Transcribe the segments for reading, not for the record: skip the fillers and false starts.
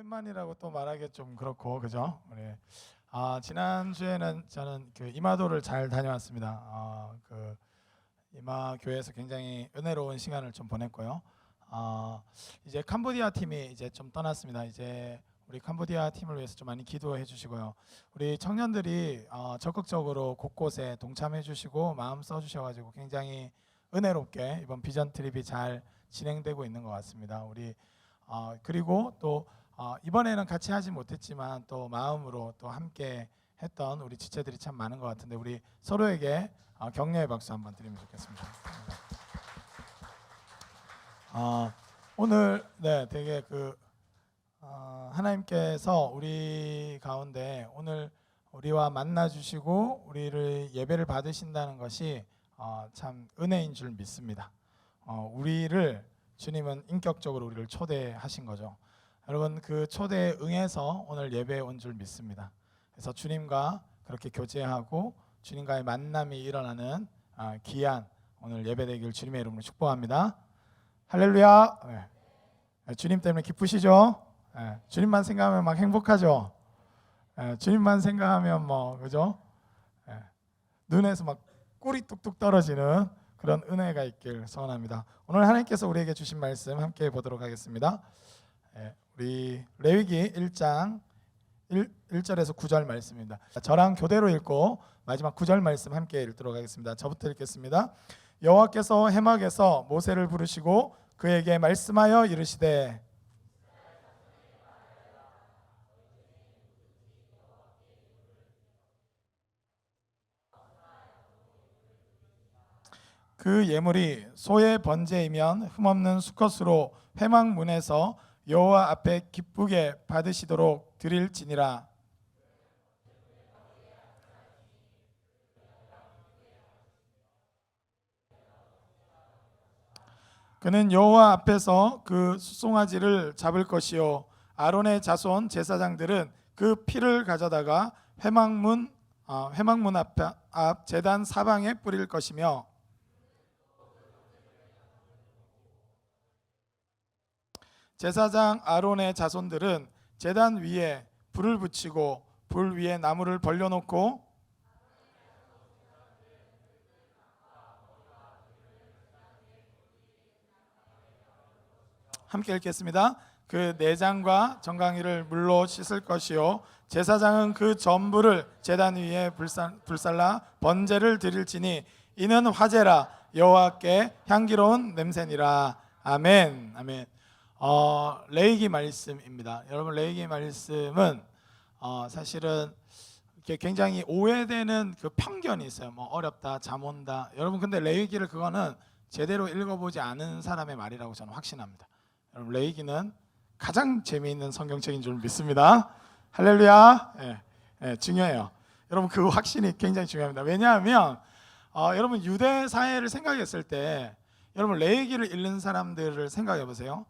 오랜만이라고 또 말하기 좀 그렇고 그죠? 우리 지난 주에는 저는 그 이마도를 잘 다녀왔습니다. 그 이마 교회에서 굉장히 은혜로운 시간을 좀 보냈고요. 이제 캄보디아 팀이 이제 좀 떠났습니다. 이제 우리 캄보디아 팀을 위해서 좀 많이 기도해 주시고요. 우리 청년들이 적극적으로 곳곳에 동참해 주시고 마음 써 주셔가지고 굉장히 은혜롭게 이번 비전 트립이 잘 진행되고 있는 것 같습니다. 우리 그리고 또 이번에는 같이 하지 못했지만 또 마음으로 또 함께 했던 우리 지체들이 참 많은 것 같은데 우리 서로에게 격려의 박수 한번 드리면 좋겠습니다. 오늘 되게 하나님께서 우리 가운데 오늘 우리와 만나 주시고 우리를 예배를 받으신다는 것이 참 은혜인 줄 믿습니다. 우리를 주님은 인격적으로 우리를 초대하신 거죠. 여러분 그 초대에 응해서 오늘 예배에 온 줄 믿습니다. 그래서 주님과 그렇게 교제하고 주님과의 만남이 일어나는 귀한 오늘 예배 되길 주님의 이름으로 축복합니다. 할렐루야. 주님 때문에 기쁘시죠? 주님만 생각하면 막 행복하죠? 주님만 생각하면 그죠? 눈에서 막 꿀이 뚝뚝 떨어지는 그런 은혜가 있길 소원합니다. 오늘 하나님께서 우리에게 주신 말씀 함께 보도록 하겠습니다. 우리 레위기 1장 1절에서 9절 말씀입니다. 저랑 교대로 읽고 마지막 9절 말씀 함께 읽도록 하겠습니다. 저부터 읽겠습니다. 여호와께서 해막에서 모세를 부르시고 그에게 말씀하여 이르시되 그 예물이 소의 번제이면 흠없는 수컷으로 회막문에서 여호와 앞에 기쁘게 받으시도록 드릴지니라. 그는 여호와 앞에서 그 숫송아지를 잡을 것이요 아론의 자손 제사장들은 그 피를 가져다가 회막문 앞 제단 사방에 뿌릴 것이며 제사장 아론의 자손들은 제단 위에 불을 붙이고 불 위에 나무를 벌려놓고 함께 읽겠습니다. 그 내장과 정강이를 물로 씻을 것이요 제사장은 그 전부를 제단 위에 불살라 번제를 드릴지니 이는 화제라 여호와께 향기로운 냄새니라. 아멘. 아멘. 레위기 말씀입니다. 여러분 레위기 말씀은 사실은 굉장히 오해되는 그 편견이 있어요. 어렵다, 잠 온다. 여러분 근데 레위기를 그거는 제대로 읽어보지 않은 사람의 말이라고 저는 확신합니다. 여러분 레위기는 가장 재미있는 성경책인 줄 믿습니다. 할렐루야. 중요해요. 여러분 그 확신이 굉장히 중요합니다. 왜냐하면 여러분 유대 사회를 생각했을 때 여러분 레위기를 읽는 사람들을 생각해 보세요.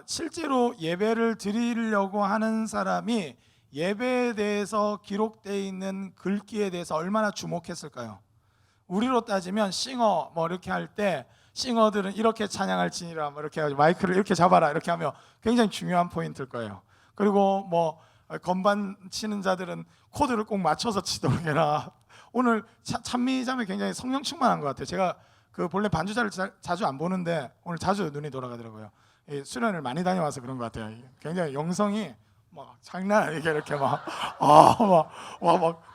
실제로 예배를 드리려고 하는 사람이 예배에 대해서 기록되어 있는 글귀에 대해서 얼마나 주목했을까요? 우리로 따지면 싱어 이렇게 할 때 싱어들은 이렇게 찬양할지니라 이렇게 해가지고 마이크를 이렇게 잡아라 이렇게 하면 굉장히 중요한 포인트일 거예요. 그리고 건반 치는 자들은 코드를 꼭 맞춰서 치도록 해라. 오늘 찬미자매 굉장히 성령 충만한 것 같아요. 제가 그 본래 반주자를 자주 안 보는데 오늘 자주 눈이 돌아가더라고요. 수련을 많이 다녀와서 그런 것 같아요. 굉장히 영성이 장난 아니게 이렇게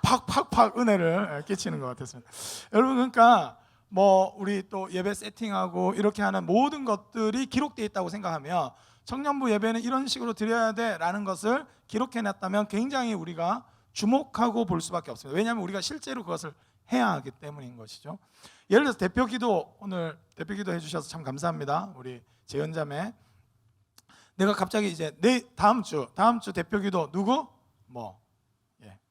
팍팍팍 은혜를 끼치는 것 같았습니다. 여러분 그러니까 우리 또 예배 세팅하고 이렇게 하는 모든 것들이 기록되어 있다고 생각하면 청년부 예배는 이런 식으로 드려야 돼라는 것을 기록해놨다면 굉장히 우리가 주목하고 볼 수밖에 없습니다. 왜냐하면 우리가 실제로 그것을 해야 하기 때문인 것이죠. 예를 들어서 대표기도 오늘 대표기도 해주셔서 참 감사합니다. 우리 재현자매 내가 갑자기 이제 다음 주 대표기도 누구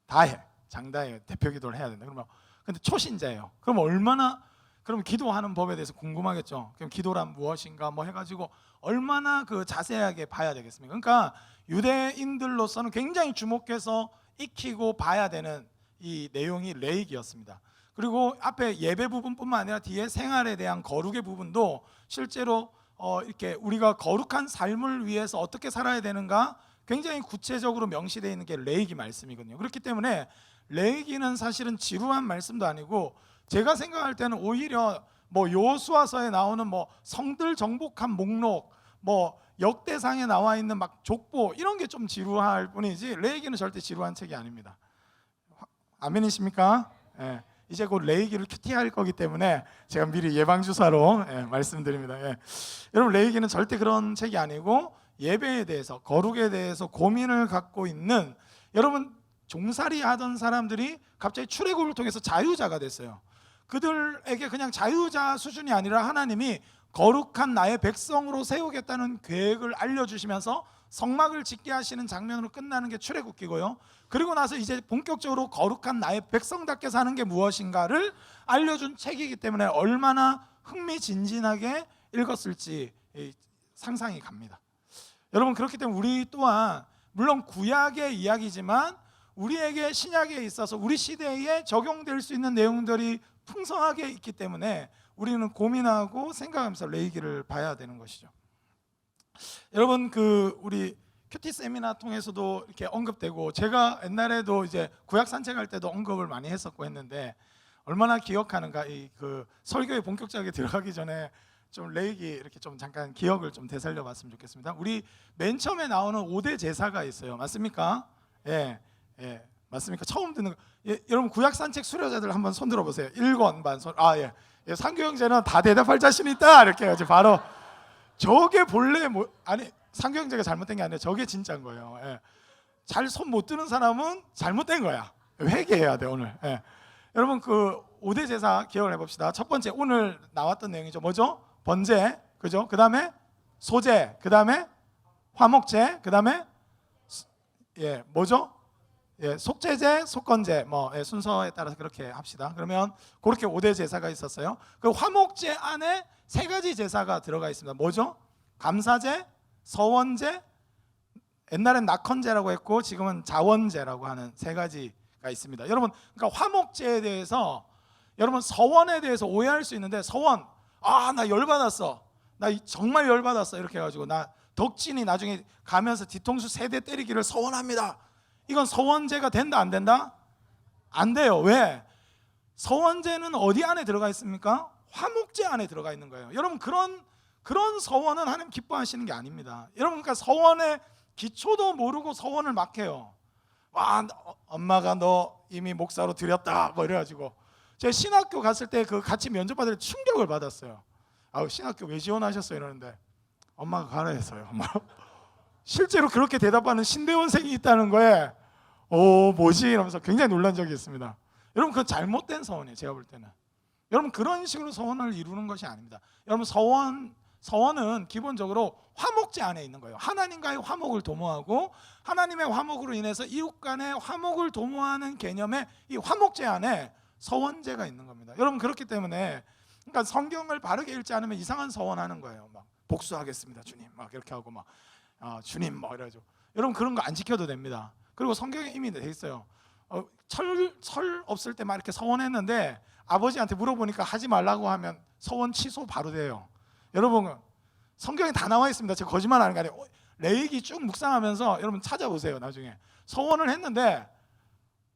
다해 장다해 대표기도를 해야 된다. 그러면 근데 초신자예요. 그럼 기도하는 법에 대해서 궁금하겠죠. 그럼 기도란 무엇인가 해가지고 얼마나 그 자세하게 봐야 되겠습니까? 그러니까 유대인들로서는 굉장히 주목해서 익히고 봐야 되는 이 내용이 레위기였습니다. 그리고 앞에 예배 부분뿐만 아니라 뒤에 생활에 대한 거룩의 부분도 실제로 이렇게 우리가 거룩한 삶을 위해서 어떻게 살아야 되는가 굉장히 구체적으로 명시되어 있는 게 레위기 말씀이거든요. 그렇기 때문에 레위기는 사실은 지루한 말씀도 아니고, 제가 생각할 때는 오히려 뭐 여호수아서에 나오는 뭐 성들 정복한 목록, 뭐 역대상에 나와 있는 막 족보, 이런 게 좀 지루할 뿐이지 레위기는 절대 지루한 책이 아닙니다. 아멘이십니까? 예. 이제 곧 레위기를 큐티할 거기 때문에 제가 미리 예방주사로 말씀드립니다. 여러분, 레위기는 절대 그런 책이 아니고 예배에 대해서, 거룩에 대해서 고민을 갖고 있는, 여러분 종살이 하던 사람들이 갑자기 출애굽을 통해서 자유자가 됐어요. 그들에게 그냥 자유자 수준이 아니라 하나님이 거룩한 나의 백성으로 세우겠다는 계획을 알려주시면서 성막을 짓게 하시는 장면으로 끝나는 게 출애굽기고요. 그리고 나서 이제 본격적으로 거룩한 나의 백성답게 사는 게 무엇인가를 알려준 책이기 때문에 얼마나 흥미진진하게 읽었을지 상상이 갑니다. 여러분, 그렇기 때문에 우리 또한 물론 구약의 이야기지만 우리에게 신약에 있어서 우리 시대에 적용될 수 있는 내용들이 풍성하게 있기 때문에 우리는 고민하고 생각하면서 레위기를 봐야 되는 것이죠. 여러분, 우리 큐티 세미나 통해서도 이렇게 언급되고, 제가 옛날에도 이제 구약 산책할 때도 언급을 많이 했었고 했는데, 얼마나 기억하는가. 설교에 본격적으로 들어가기 전에 좀 레위기 이렇게 좀 잠깐 기억을 좀 되살려 봤으면 좋겠습니다. 우리 맨 처음에 나오는 5대 제사가 있어요. 맞습니까? 예, 맞습니까? 처음 듣는 거. 여러분, 구약 산책 수료자들 한번 손 들어 보세요. 1권 손. 상규 형제는 다 대답할 자신 있다 이렇게 해가지고 바로. 저게 본래 아니, 상규 형제가 잘못된 게 아니라 저게 진짜인 거예요. 잘 손 못 드는 사람은 잘못된 거야. 회개해야 돼 오늘. 여러분, 5대 제사 기억을 해봅시다. 첫 번째, 오늘 나왔던 내용이죠. 뭐죠? 번제, 그죠? 그 다음에 소제, 그 다음에 화목제, 그 다음에 뭐죠? 속죄제, 속건제, 순서에 따라서 그렇게 합시다. 그러면 그렇게 5대 제사가 있었어요. 그 화목제 안에 3가지 제사가 들어가 있습니다. 뭐죠? 감사제, 서원제, 옛날엔 낙헌제라고 했고 지금은 자원제라고 하는 3가지가 있습니다. 여러분, 그러니까 화목제에 대해서, 여러분 서원에 대해서 오해할 수 있는데, 서원, 나 열받았어, 나 정말 열받았어 이렇게 해가지고 나 덕진이 나중에 가면서 뒤통수 3대 때리기를 서원합니다. 이건 서원제가 된다 안 된다? 안 돼요. 왜? 서원제는 어디 안에 들어가 있습니까? 화목제 안에 들어가 있는 거예요. 여러분, 그런 서원은 하나님 기뻐하시는 게 아닙니다. 여러분, 그러니까 서원의 기초도 모르고 서원을 막 해요. 엄마가 너 이미 목사로 드렸다 뭐 이래가지고, 제가 신학교 갔을 때 같이 면접 받을 때 충격을 받았어요. 신학교 왜 지원하셨어요? 이러는데 엄마가 가라 했어요. 실제로 그렇게 대답하는 신대원생이 있다는 거에 뭐지? 이러면서 굉장히 놀란 적이 있습니다. 여러분, 그건 잘못된 서원이에요. 제가 볼 때는. 여러분, 그런 식으로 서원을 이루는 것이 아닙니다. 여러분, 서원은 기본적으로 화목제 안에 있는 거예요. 하나님과의 화목을 도모하고 하나님의 화목으로 인해서 이웃 간의 화목을 도모하는 개념의 이 화목제 안에 서원제가 있는 겁니다. 여러분, 그렇기 때문에 그러니까 성경을 바르게 읽지 않으면 이상한 서원하는 거예요. 막 복수하겠습니다 주님 막 이렇게 하고 막 주님 뭐 이래가지고, 여러분 그런 거 안 지켜도 됩니다. 그리고 성경에 이미 돼 있어요. 철 없을 때 막 이렇게 서원했는데 아버지한테 물어보니까 하지 말라고 하면 서원 취소 바로 돼요. 여러분, 성경에 다 나와 있습니다. 제가 거짓말하는 게 아니에요. 레위기 쭉 묵상하면서 여러분 찾아보세요. 나중에 서원을 했는데,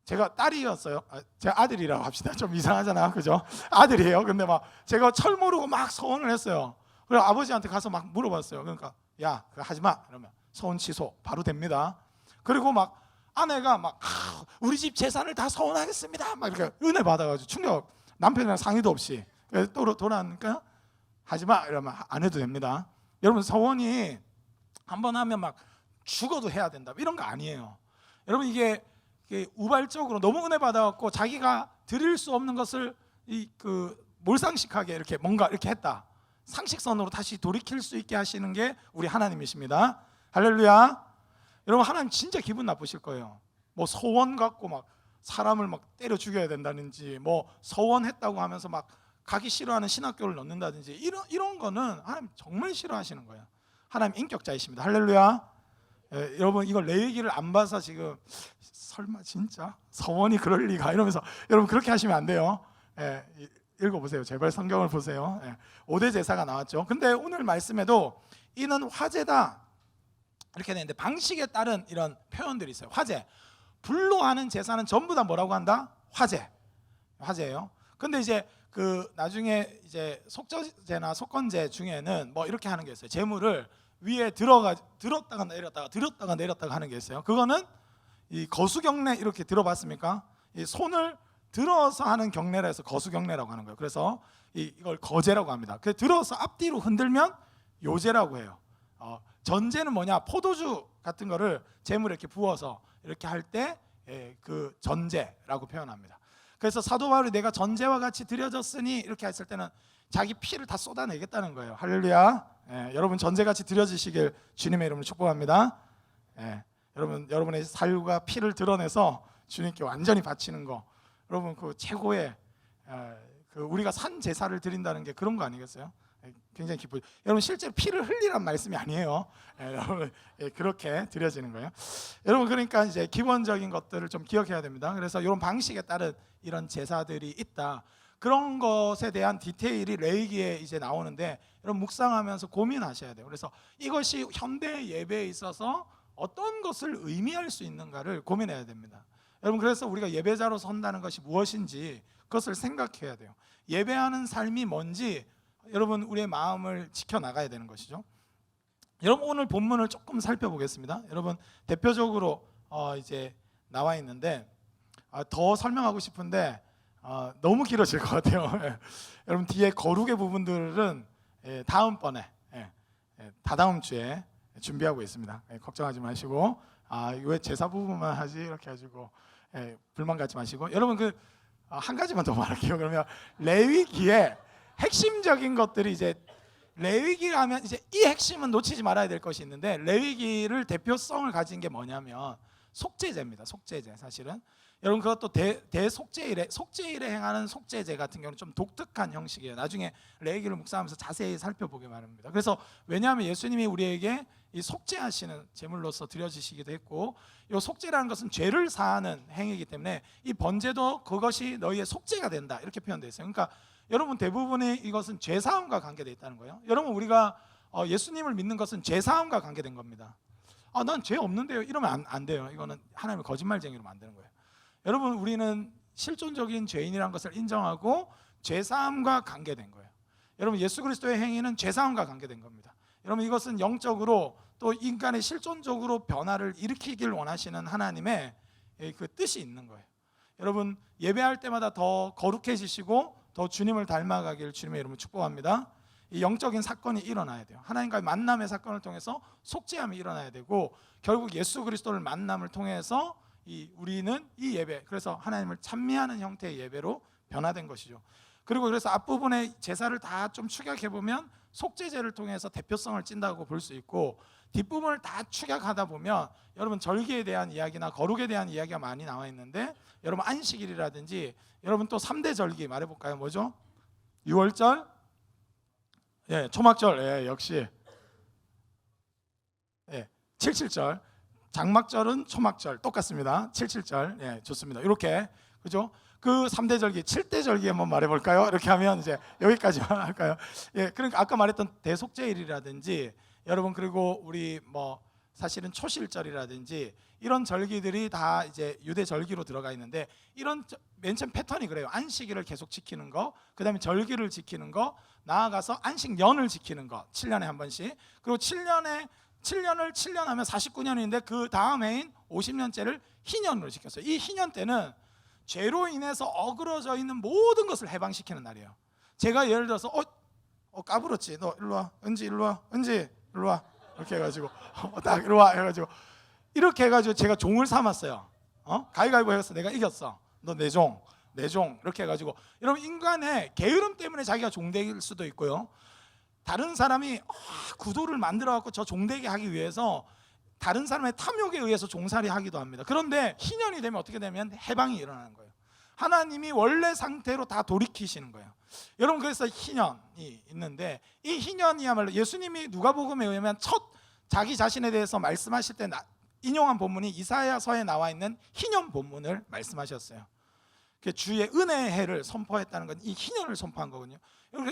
제가 딸이었어요. 제가 아들이라고 합시다. 좀 이상하잖아, 그죠? 아들이에요. 근데 막 제가 철 모르고 막 서원을 했어요. 그래서 아버지한테 가서 막 물어봤어요. 그러니까 야, 그거 하지 마. 그러면 서원 취소 바로 됩니다. 그리고 막 아내가 막 우리 집 재산을 다 서원하겠습니다 막 이렇게 은혜 받아가지고 충격, 남편이랑 상의도 없이 또 돌아오니까 하지 마 이러면 안 해도 됩니다. 여러분, 서원이 한번 하면 막 죽어도 해야 된다 이런 거 아니에요. 여러분, 이게 우발적으로 너무 은혜 받아갖고 자기가 드릴 수 없는 것을 몰상식하게 이렇게 뭔가 이렇게 했다, 상식선으로 다시 돌이킬 수 있게 하시는 게 우리 하나님이십니다. 할렐루야. 여러분, 하나님 진짜 기분 나쁘실 거예요. 뭐 서원 갖고 막 사람을 막 때려 죽여야 된다든지, 뭐 서원했다고 하면서 막 가기 싫어하는 신학교를 넣는다든지, 이런 거는 하나님 정말 싫어하시는 거예요. 하나님 인격자이십니다. 할렐루야. 여러분, 이거 레위기를 안 봐서 지금 설마 진짜 서원이 그럴 리가 이러면서 여러분 그렇게 하시면 안 돼요. 읽어보세요. 제발 성경을 보세요. 5대 제사가 나왔죠. 근데 오늘 말씀에도 이는 화제다, 이렇게 되는데 방식에 따른 이런 표현들이 있어요. 화제, 불로 하는 제사는 전부 다 뭐라고 한다? 화제예요. 근데 이제 그 나중에 이제 속죄제나 속건제 중에는 뭐 이렇게 하는 게 있어요. 제물을 위에 들었다가 내렸다가 하는 게 있어요. 그거는 이 거수경례 이렇게 들어봤습니까? 이 손을 들어서 하는 경례라 해서 거수경례라고 하는 거예요. 그래서 이걸 거제라고 합니다. 그 들어서 앞뒤로 흔들면 요제라고 해요. 전제는 뭐냐? 포도주 같은 거를 제물에 이렇게 부어서 이렇게 할 때 그 전제라고 표현합니다. 그래서 사도 바울이 내가 전제와 같이 드려졌으니 이렇게 했을 때는 자기 피를 다 쏟아내겠다는 거예요. 할렐루야. 여러분 전제같이 드려지시길 주님의 이름으로 축복합니다. 여러분의 살과 피를 드러내서 주님께 완전히 바치는 거, 여러분 그 최고의 그 우리가 산 제사를 드린다는 게 그런 거 아니겠어요? 굉장히 기쁘죠. 여러분 실제로 피를 흘리란 말씀이 아니에요. 여러분 그렇게 드려지는 거예요. 여러분 그러니까 이제 기본적인 것들을 좀 기억해야 됩니다. 그래서 이런 방식에 따른 이런 제사들이 있다. 그런 것에 대한 디테일이 레위기에 이제 나오는데 여러분 묵상하면서 고민하셔야 돼요. 그래서 이것이 현대 예배에 있어서 어떤 것을 의미할 수 있는가를 고민해야 됩니다. 여러분 그래서 우리가 예배자로 선다는 것이 무엇인지 그것을 생각해야 돼요. 예배하는 삶이 뭔지 여러분 우리의 마음을 지켜나가야 되는 것이죠. 여러분 오늘 본문을 조금 살펴보겠습니다. 여러분 대표적으로 이제 나와 있는데 더 설명하고 싶은데 너무 길어질 것 같아요. 여러분 뒤에 거룩의 부분들은 다음번에 다다음 주에 준비하고 있습니다. 걱정하지 마시고 왜 제사 부분만 하지 이렇게 해가지고 불만 갖지 마시고 여러분 그 한 가지만 더 말할게요. 그러면 레위기에 핵심적인 것들이 이제 레위기를 하면 이제 이 핵심은 놓치지 말아야 될 것이 있는데 레위기를 대표성을 가진 게 뭐냐면 속죄제입니다. 속죄제 사실은 여러분 그것도 속죄일에 행하는 속죄제 같은 경우는 좀 독특한 형식이에요. 나중에 레위기를 묵상하면서 자세히 살펴보기 바랍니다. 그래서 왜냐하면 예수님이 우리에게 이 속죄하시는 제물로서 드려지시기도 했고 이 속죄라는 것은 죄를 사하는 행위이기 때문에 이 번제도 그것이 너희의 속죄가 된다 이렇게 표현되어 있어요. 그러니까 여러분 대부분의 이것은 죄사함과 관계되어 있다는 거예요. 여러분 우리가 예수님을 믿는 것은 죄사함과 관계된 겁니다. 난 죄 없는데요 이러면 안 돼요. 이거는 하나님을 거짓말쟁이로 만드는 거예요. 여러분 우리는 실존적인 죄인이라는 것을 인정하고 죄사함과 관계된 거예요. 여러분 예수 그리스도의 행위는 죄사함과 관계된 겁니다. 여러분 이것은 영적으로 또 인간의 실존적으로 변화를 일으키길 원하시는 하나님의 그 뜻이 있는 거예요. 여러분 예배할 때마다 더 거룩해지시고 더 주님을 닮아가길 주님의 이름으로 축복합니다. 이 영적인 사건이 일어나야 돼요. 하나님과의 만남의 사건을 통해서 속죄함이 일어나야 되고 결국 예수 그리스도를 만남을 통해서 우리는 이 예배 그래서 하나님을 찬미하는 형태의 예배로 변화된 것이죠. 그리고 그래서 앞부분의 제사를 다 좀 축약해 보면 속죄제를 통해서 대표성을 찐다고 볼 수 있고 뒷부분을 다 축약하다 보면 여러분 절기에 대한 이야기나 거룩에 대한 이야기가 많이 나와 있는데 여러분 안식일이라든지 여러분 또 3대 절기 말해볼까요? 뭐죠? 유월절, 초막절, 역시 77절, 장막절은 초막절 똑같습니다. 77절, 좋습니다. 이렇게 그죠? 그 3대 절기, 7대 절기 한번 말해볼까요? 이렇게 하면 이제 여기까지만 할까요? 그러니까 아까 말했던 대속죄일이라든지 여러분 그리고 우리 뭐 사실은 초실절이라든지 이런 절기들이 다 이제 유대 절기로 들어가 있는데 이런 맨 처음 패턴이 그래요. 안식일을 계속 지키는 거, 그다음에 절기를 지키는 거, 나아가서 안식년을 지키는 거 7년에 한 번씩. 그리고 7년을 7년 하면 49년인데 그 다음 해인 50년째를 희년으로 지켰어요. 이 희년 때는 죄로 인해서 어그러져 있는 모든 것을 해방시키는 날이에요. 제가 예를 들어서 까불었지. 너 일로 와. 은지 일로 와. 은지 일로 와. 이렇게 해가지고 딱 일로 와 해가지고 이렇게 해가지고 제가 종을 삼았어요. 가위가위보 해서 내가 이겼어. 너 내 종, 내 종 이렇게 해가지고 여러분 인간의 게으름 때문에 자기가 종될 수도 있고요. 다른 사람이 구도를 만들어갖고 저 종되게 하기 위해서 다른 사람의 탐욕에 의해서 종살이 하기도 합니다. 그런데 희년이 되면 어떻게 되면 해방이 일어나는 거예요. 하나님이 원래 상태로 다 돌이키시는 거예요. 여러분 그래서 희년이 있는데 이 희년이야말로 예수님이 누가복음에 의하면 첫 자기 자신에 대해서 말씀하실 때 인용한 본문이 이사야서에 나와 있는 희년 본문을 말씀하셨어요. 주의 은혜의 해를 선포했다는 건 이 희년을 선포한 거거든요.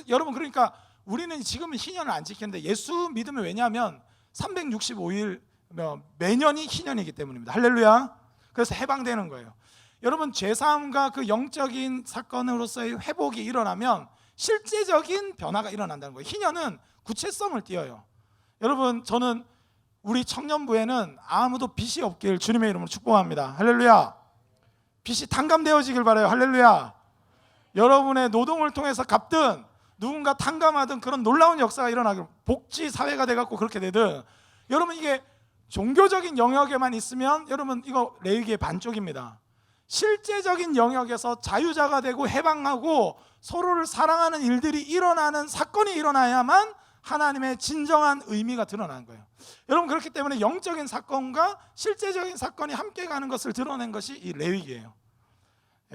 여러분 그러니까 우리는 지금은 희년을 안 지키는데 예수 믿으면 왜냐하면 365일 매년이 희년이기 때문입니다. 할렐루야. 그래서 해방되는 거예요. 여러분, 죄사함과 그 영적인 사건으로서의 회복이 일어나면 실제적인 변화가 일어난다는 거예요. 희년은 구체성을 띠어요. 여러분, 저는 우리 청년부에는 아무도 빚이 없길 주님의 이름으로 축복합니다. 할렐루야. 빚이 탕감되어지길 바라요. 할렐루야. 여러분의 노동을 통해서 갚든 누군가 탕감하든 그런 놀라운 역사가 일어나길, 복지 사회가 돼갖고 그렇게 되든, 여러분 이게 종교적인 영역에만 있으면 여러분 이거 레위기의 반쪽입니다. 실제적인 영역에서 자유자가 되고 해방하고 서로를 사랑하는 일들이 일어나는 사건이 일어나야만 하나님의 진정한 의미가 드러나는 거예요. 여러분, 그렇기 때문에 영적인 사건과 실제적인 사건이 함께 가는 것을 드러낸 것이 이 레위기예요.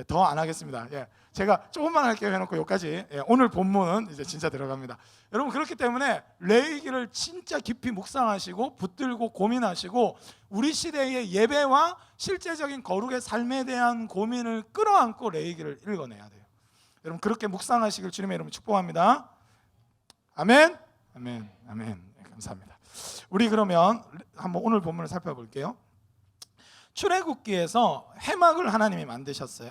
더 안 하겠습니다. 제가 조금만 할게요 해놓고 여기까지. 오늘 본문은 이제 진짜 들어갑니다. 여러분, 그렇기 때문에 레위기를 진짜 깊이 묵상하시고 붙들고 고민하시고 우리 시대의 예배와 실제적인 거룩의 삶에 대한 고민을 끌어안고 레위기를 읽어내야 돼요. 여러분, 그렇게 묵상하시길 주님의 이름으로 축복합니다. 아멘. 아멘. 아멘. 감사합니다. 우리 그러면 한번 오늘 본문을 살펴볼게요. 출애굽기에서 해막을 하나님이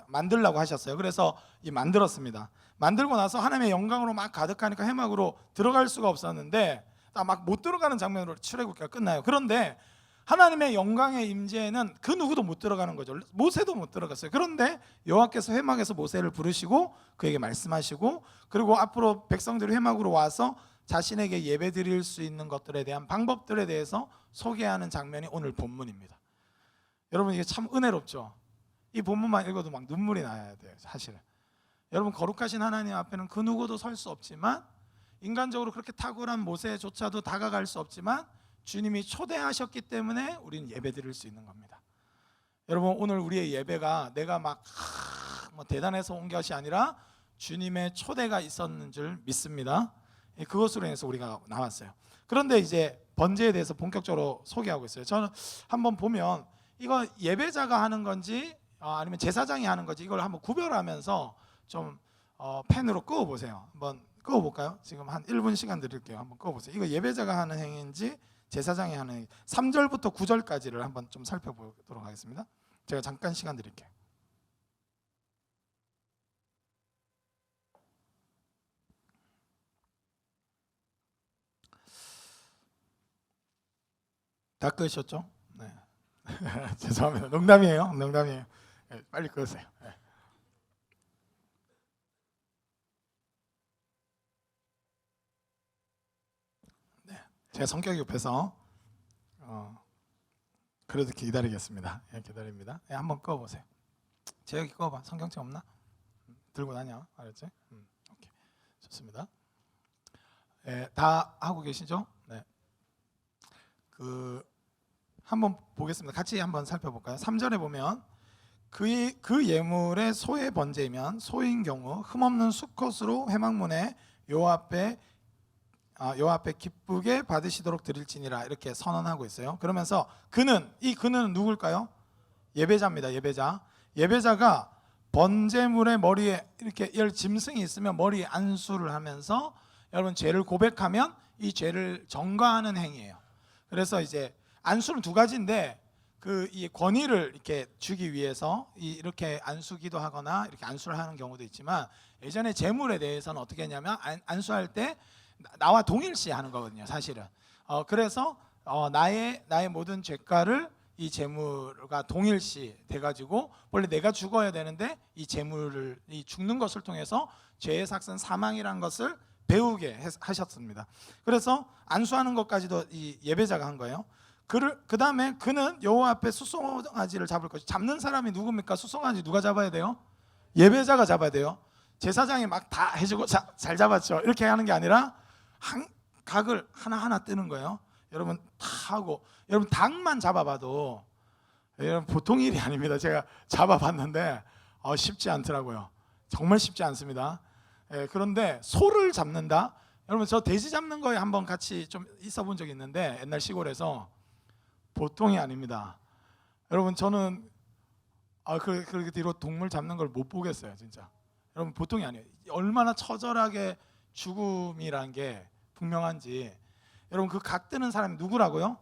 만들라고 하셨어요. 그래서 만들었습니다. 만들고 나서 하나님의 영광으로 막 가득하니까 해막으로 들어갈 수가 없었는데 막 못 들어가는 장면으로 출애굽기가 끝나요. 그런데 하나님의 영광의 임재에는 그 누구도 못 들어가는 거죠. 모세도 못 들어갔어요. 그런데 여호와께서 회막에서 모세를 부르시고 그에게 말씀하시고, 그리고 앞으로 백성들이 회막으로 와서 자신에게 예배 드릴 수 있는 것들에 대한 방법들에 대해서 소개하는 장면이 오늘 본문입니다. 여러분, 이게 참 은혜롭죠. 이 본문만 읽어도 막 눈물이 나야 돼요. 사실은 여러분, 거룩하신 하나님 앞에는 그 누구도 설 수 없지만, 인간적으로 그렇게 탁월한 모세조차도 다가갈 수 없지만 주님이 초대하셨기 때문에 우리는 예배 드릴 수 있는 겁니다. 여러분, 오늘 우리의 예배가 내가 막 대단해서 온 것이 아니라 주님의 초대가 있었는 줄 믿습니다. 그것으로 인해서 우리가 나왔어요. 그런데 이제 번제에 대해서 본격적으로 소개하고 있어요. 저는 한번 보면 이거 예배자가 하는 건지 아니면 제사장이 하는 건지 이걸 한번 구별하면서 좀 펜으로 그어보세요. 한번 그어볼까요? 지금 한 1분 시간 드릴게요. 한번 그어보세요. 이거 예배자가 하는 행위인지 제사장이 하는 행위, 3절부터 9절까지를 한번 좀 살펴보도록 하겠습니다. 제가 잠깐 시간 드릴게요. 다 끄셨죠? 네. 죄송합니다. 농담이에요. 농담이에요. 네, 빨리 끄세요. 네. 네. 제가 성격이 급해서 그래도 기다리겠습니다. 예, 기다립니다. 예, 한번 꺼보세요. 재혁이 꺼봐. 성경책 없나? 들고 다녀. 알았지? 오케이. 좋습니다. 예, 다 하고 계시죠? 네. 한번 보겠습니다. 같이 한번 살펴볼까요? 3절에 보면 그 예물의 소의 번제이면 소인 경우 흠없는 수컷으로 회막문에 여호와 앞에 기쁘게 받으시도록 드릴지니라, 이렇게 선언하고 있어요. 그러면서 그는 누굴까요? 예배자입니다. 예배자가 번제물의 머리에 이렇게 짐승이 있으면 머리에 안수를 하면서 여러분 죄를 고백하면 이 죄를 전가하는 행위예요. 그래서 이제 안수는 두 가지인데 이 권위를 이렇게 주기 위해서 이렇게 안수기도 하거나 이렇게 안수를 하는 경우도 있지만, 예전에 제물에 대해서는 어떻게 했냐면 안수할 때 나와 동일시 하는 거거든요, 사실은. 그래서 나의 모든 죄가를 이 제물과 동일시 돼가지고, 원래 내가 죽어야 되는데 이 제물을 죽는 것을 통해서 죄의 삭은 사망이라는 것을 배우게 하셨습니다. 그래서 안수하는 것까지도 이 예배자가 한 거예요. 그 다음에 그는 여호와 앞에 수송아지를 잡을 것이, 잡는 사람이 누굽니까? 수송아지 누가 잡아야 돼요? 예배자가 잡아야 돼요. 제사장이 막 다 해주고 잘 잡았죠, 이렇게 하는 게 아니라 한 각을 하나하나 뜨는 거예요. 여러분 다 하고, 여러분 닭만 잡아봐도 여러분 보통 일이 아닙니다. 제가 잡아봤는데 쉽지 않더라고요. 정말 쉽지 않습니다. 그런데 소를 잡는다? 여러분, 저 돼지 잡는 거에 한번 같이 좀 있어 본 적이 있는데, 옛날 시골에서 보통이 아닙니다. 여러분, 저는 그렇게 뒤로 동물 잡는 걸 못 보겠어요, 진짜. 여러분, 보통이 아니에요. 얼마나 처절하게 죽음이란 게 분명한지. 여러분, 그 각 뜨는 사람이 누구라고요?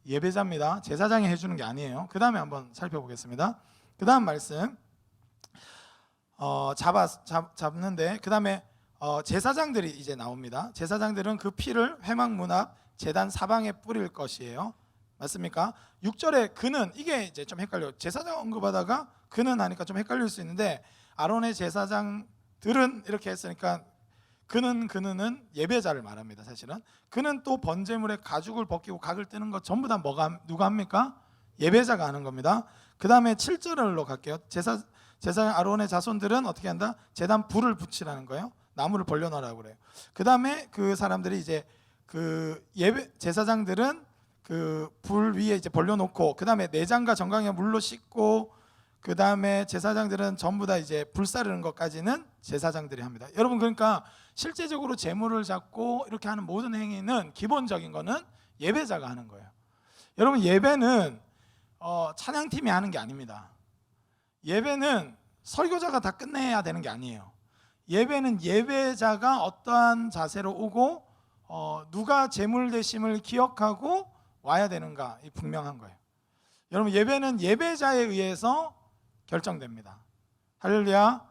예배자입니다. 제사장이 해주는 게 아니에요. 그 다음에 한번 살펴보겠습니다. 그 다음 말씀 잡는데 그 다음에 제사장들이 이제 나옵니다. 제사장들은 그 피를 회막 문 앞 제단 사방에 뿌릴 것이에요. 맞습니까? 6절에 그는, 이게 이제 좀 헷갈려요. 제사장 언급하다가 그는 하니까 좀 헷갈릴 수 있는데, 아론의 제사장들은 이렇게 했으니까 그는 예배자를 말합니다. 사실은 그는 또 번제물에 가죽을 벗기고 각을 뜨는 것 전부 다 누가 합니까? 예배자가 하는 겁니다. 그 다음에 7절로 갈게요. 제사장 아론의 자손들은 어떻게 한다? 제단 불을 붙이라는 거예요. 나무를 벌려놔라고 그래요. 그 다음에 그 사람들이 이제 그 제사장들은 그 불 위에 이제 벌려놓고, 그 다음에 내장과 정강에 물로 씻고, 그 다음에 제사장들은 전부 다 이제 불 사르는 것까지는 제사장들이 합니다. 여러분, 그러니까 실제적으로 제물을 잡고 이렇게 하는 모든 행위는 기본적인 거는 예배자가 하는 거예요. 여러분, 예배는 찬양팀이 하는 게 아닙니다. 예배는 설교자가 다 끝내야 되는 게 아니에요. 예배는 예배자가 어떠한 자세로 오고 누가 제물 대심을 기억하고 와야 되는가, 이 분명한 거예요. 여러분, 예배는 예배자에 의해서 결정됩니다. 할렐루야.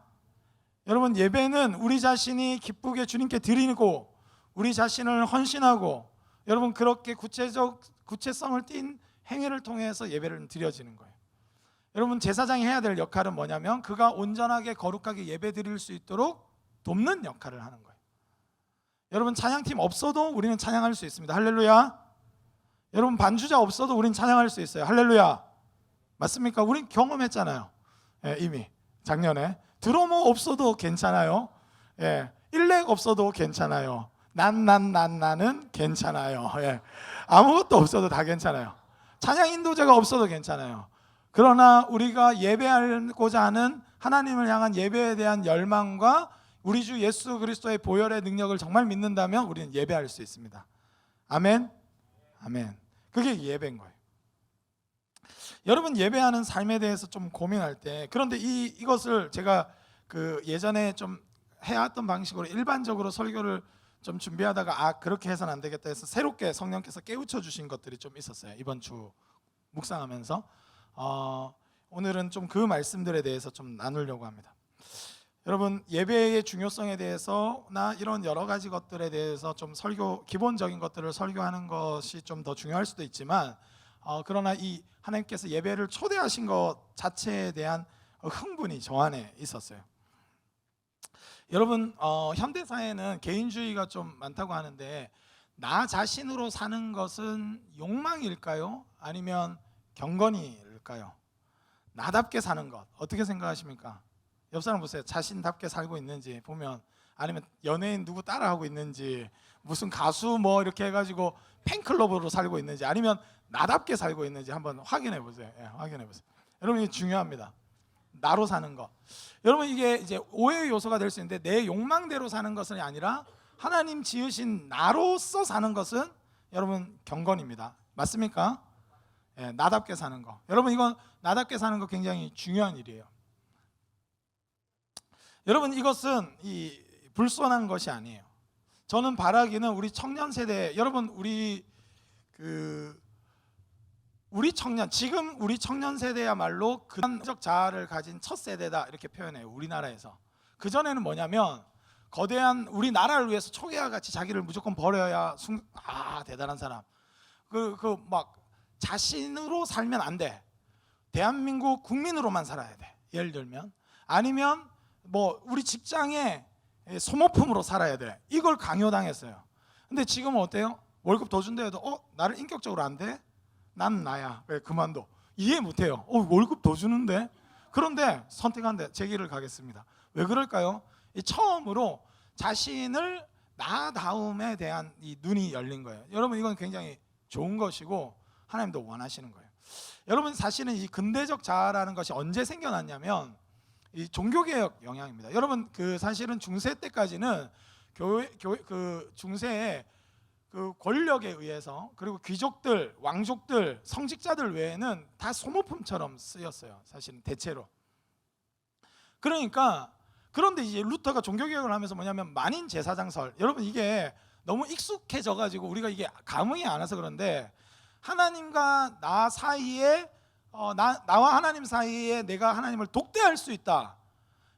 여러분, 예배는 우리 자신이 기쁘게 주님께 드리고 우리 자신을 헌신하고, 여러분, 그렇게 구체성을 띈 행위를 통해서 예배를 드려지는 거예요. 여러분, 제사장이 해야 될 역할은 뭐냐면 그가 온전하게 거룩하게 예배 드릴 수 있도록 돕는 역할을 하는 거예요. 여러분, 찬양팀 없어도 우리는 찬양할 수 있습니다. 할렐루야. 여러분, 반주자 없어도 우리는 찬양할 수 있어요. 할렐루야. 맞습니까? 우린 경험했잖아요. 이미 작년에 드러머 없어도 괜찮아요. 일렉 없어도 괜찮아요. 나는 괜찮아요. 아무것도 없어도 다 괜찮아요. 찬양 인도자가 없어도 괜찮아요. 그러나 우리가 예배하고자 하는 하나님을 향한 예배에 대한 열망과 우리 주 예수 그리스도의 보혈의 능력을 정말 믿는다면 우리는 예배할 수 있습니다. 아멘. 아멘. 그게 예배인 거예요. 여러분, 예배하는 삶에 대해서 좀 고민할 때, 그런데 이것을 제가 그 예전에 좀 해왔던 방식으로 일반적으로 설교를 좀 준비하다가 그렇게 해서는 안 되겠다 해서 새롭게 성령께서 깨우쳐 주신 것들이 좀 있었어요. 이번 주 묵상하면서 오늘은 좀 그 말씀들에 대해서 좀 나누려고 합니다. 여러분, 예배의 중요성에 대해서나 이런 여러 가지 것들에 대해서 좀 기본적인 것들을 설교하는 것이 좀 더 중요할 수도 있지만, 그러나 이 하나님께서 예배를 초대하신 것 자체에 대한 흥분이 저 안에 있었어요. 여러분, 현대 사회는 개인주의가 좀 많다고 하는데, 나 자신으로 사는 것은 욕망일까요? 아니면 경건일까요? 나답게 사는 것, 어떻게 생각하십니까? 옆 사람 보세요. 자신답게 살고 있는지 보면, 아니면 연예인 누구 따라하고 있는지, 무슨 가수 뭐 이렇게 해가지고 팬클럽으로 살고 있는지, 아니면 나답게 살고 있는지 한번 확인해 보세요. 확인해 보세요. 여러분, 이게 중요합니다. 나로 사는 것. 여러분, 이게 이제 오해의 요소가 될 수 있는데, 내 욕망대로 사는 것은 아니라 하나님 지으신 나로서 사는 것은 여러분 경건입니다. 맞습니까? 나답게 사는 거. 여러분, 이건 나답게 사는 거 굉장히 중요한 일이에요. 여러분, 이것은 불손한 것이 아니에요. 저는 바라기는 우리 청년 세대, 여러분, 우리 청년, 지금 우리 청년 세대야말로 근원적 자아를 가진 첫 세대다, 이렇게 표현해요. 우리나라에서. 그 전에는 뭐냐면 거대한 우리나라를 위해서 초계와 같이 자기를 무조건 버려야 대단한 사람. 막 자신으로 살면 안 돼. 대한민국 국민으로만 살아야 돼. 예를 들면, 아니면 뭐 우리 직장에 소모품으로 살아야 돼. 이걸 강요당했어요. 근데 지금은 어때요? 월급 더 준다 해도 나를 인격적으로 안 돼? 난 나야. 왜 그만둬? 이해 못해요. 월급 더 주는데? 그런데 선택한데 제 길을 가겠습니다. 왜 그럴까요? 처음으로 자신을 나다움에 대한 이 눈이 열린 거예요. 여러분, 이건 굉장히 좋은 것이고 하나님도 원하시는 거예요. 여러분, 사실은 이 근대적 자아라는 것이 언제 생겨났냐면 이 종교개혁 영향입니다. 여러분, 사실은 중세 때까지는 중세에 권력에 의해서, 그리고 귀족들, 왕족들, 성직자들 외에는 다 소모품처럼 쓰였어요. 사실은 대체로. 그런데 이제 루터가 종교개혁을 하면서 뭐냐면 만인 제사장설. 여러분, 이게 너무 익숙해져 가지고 우리가 이게 감흥이 안 와서 그런데, 하나님과 나 사이에 나와 하나님 사이에 내가 하나님을 독대할 수 있다.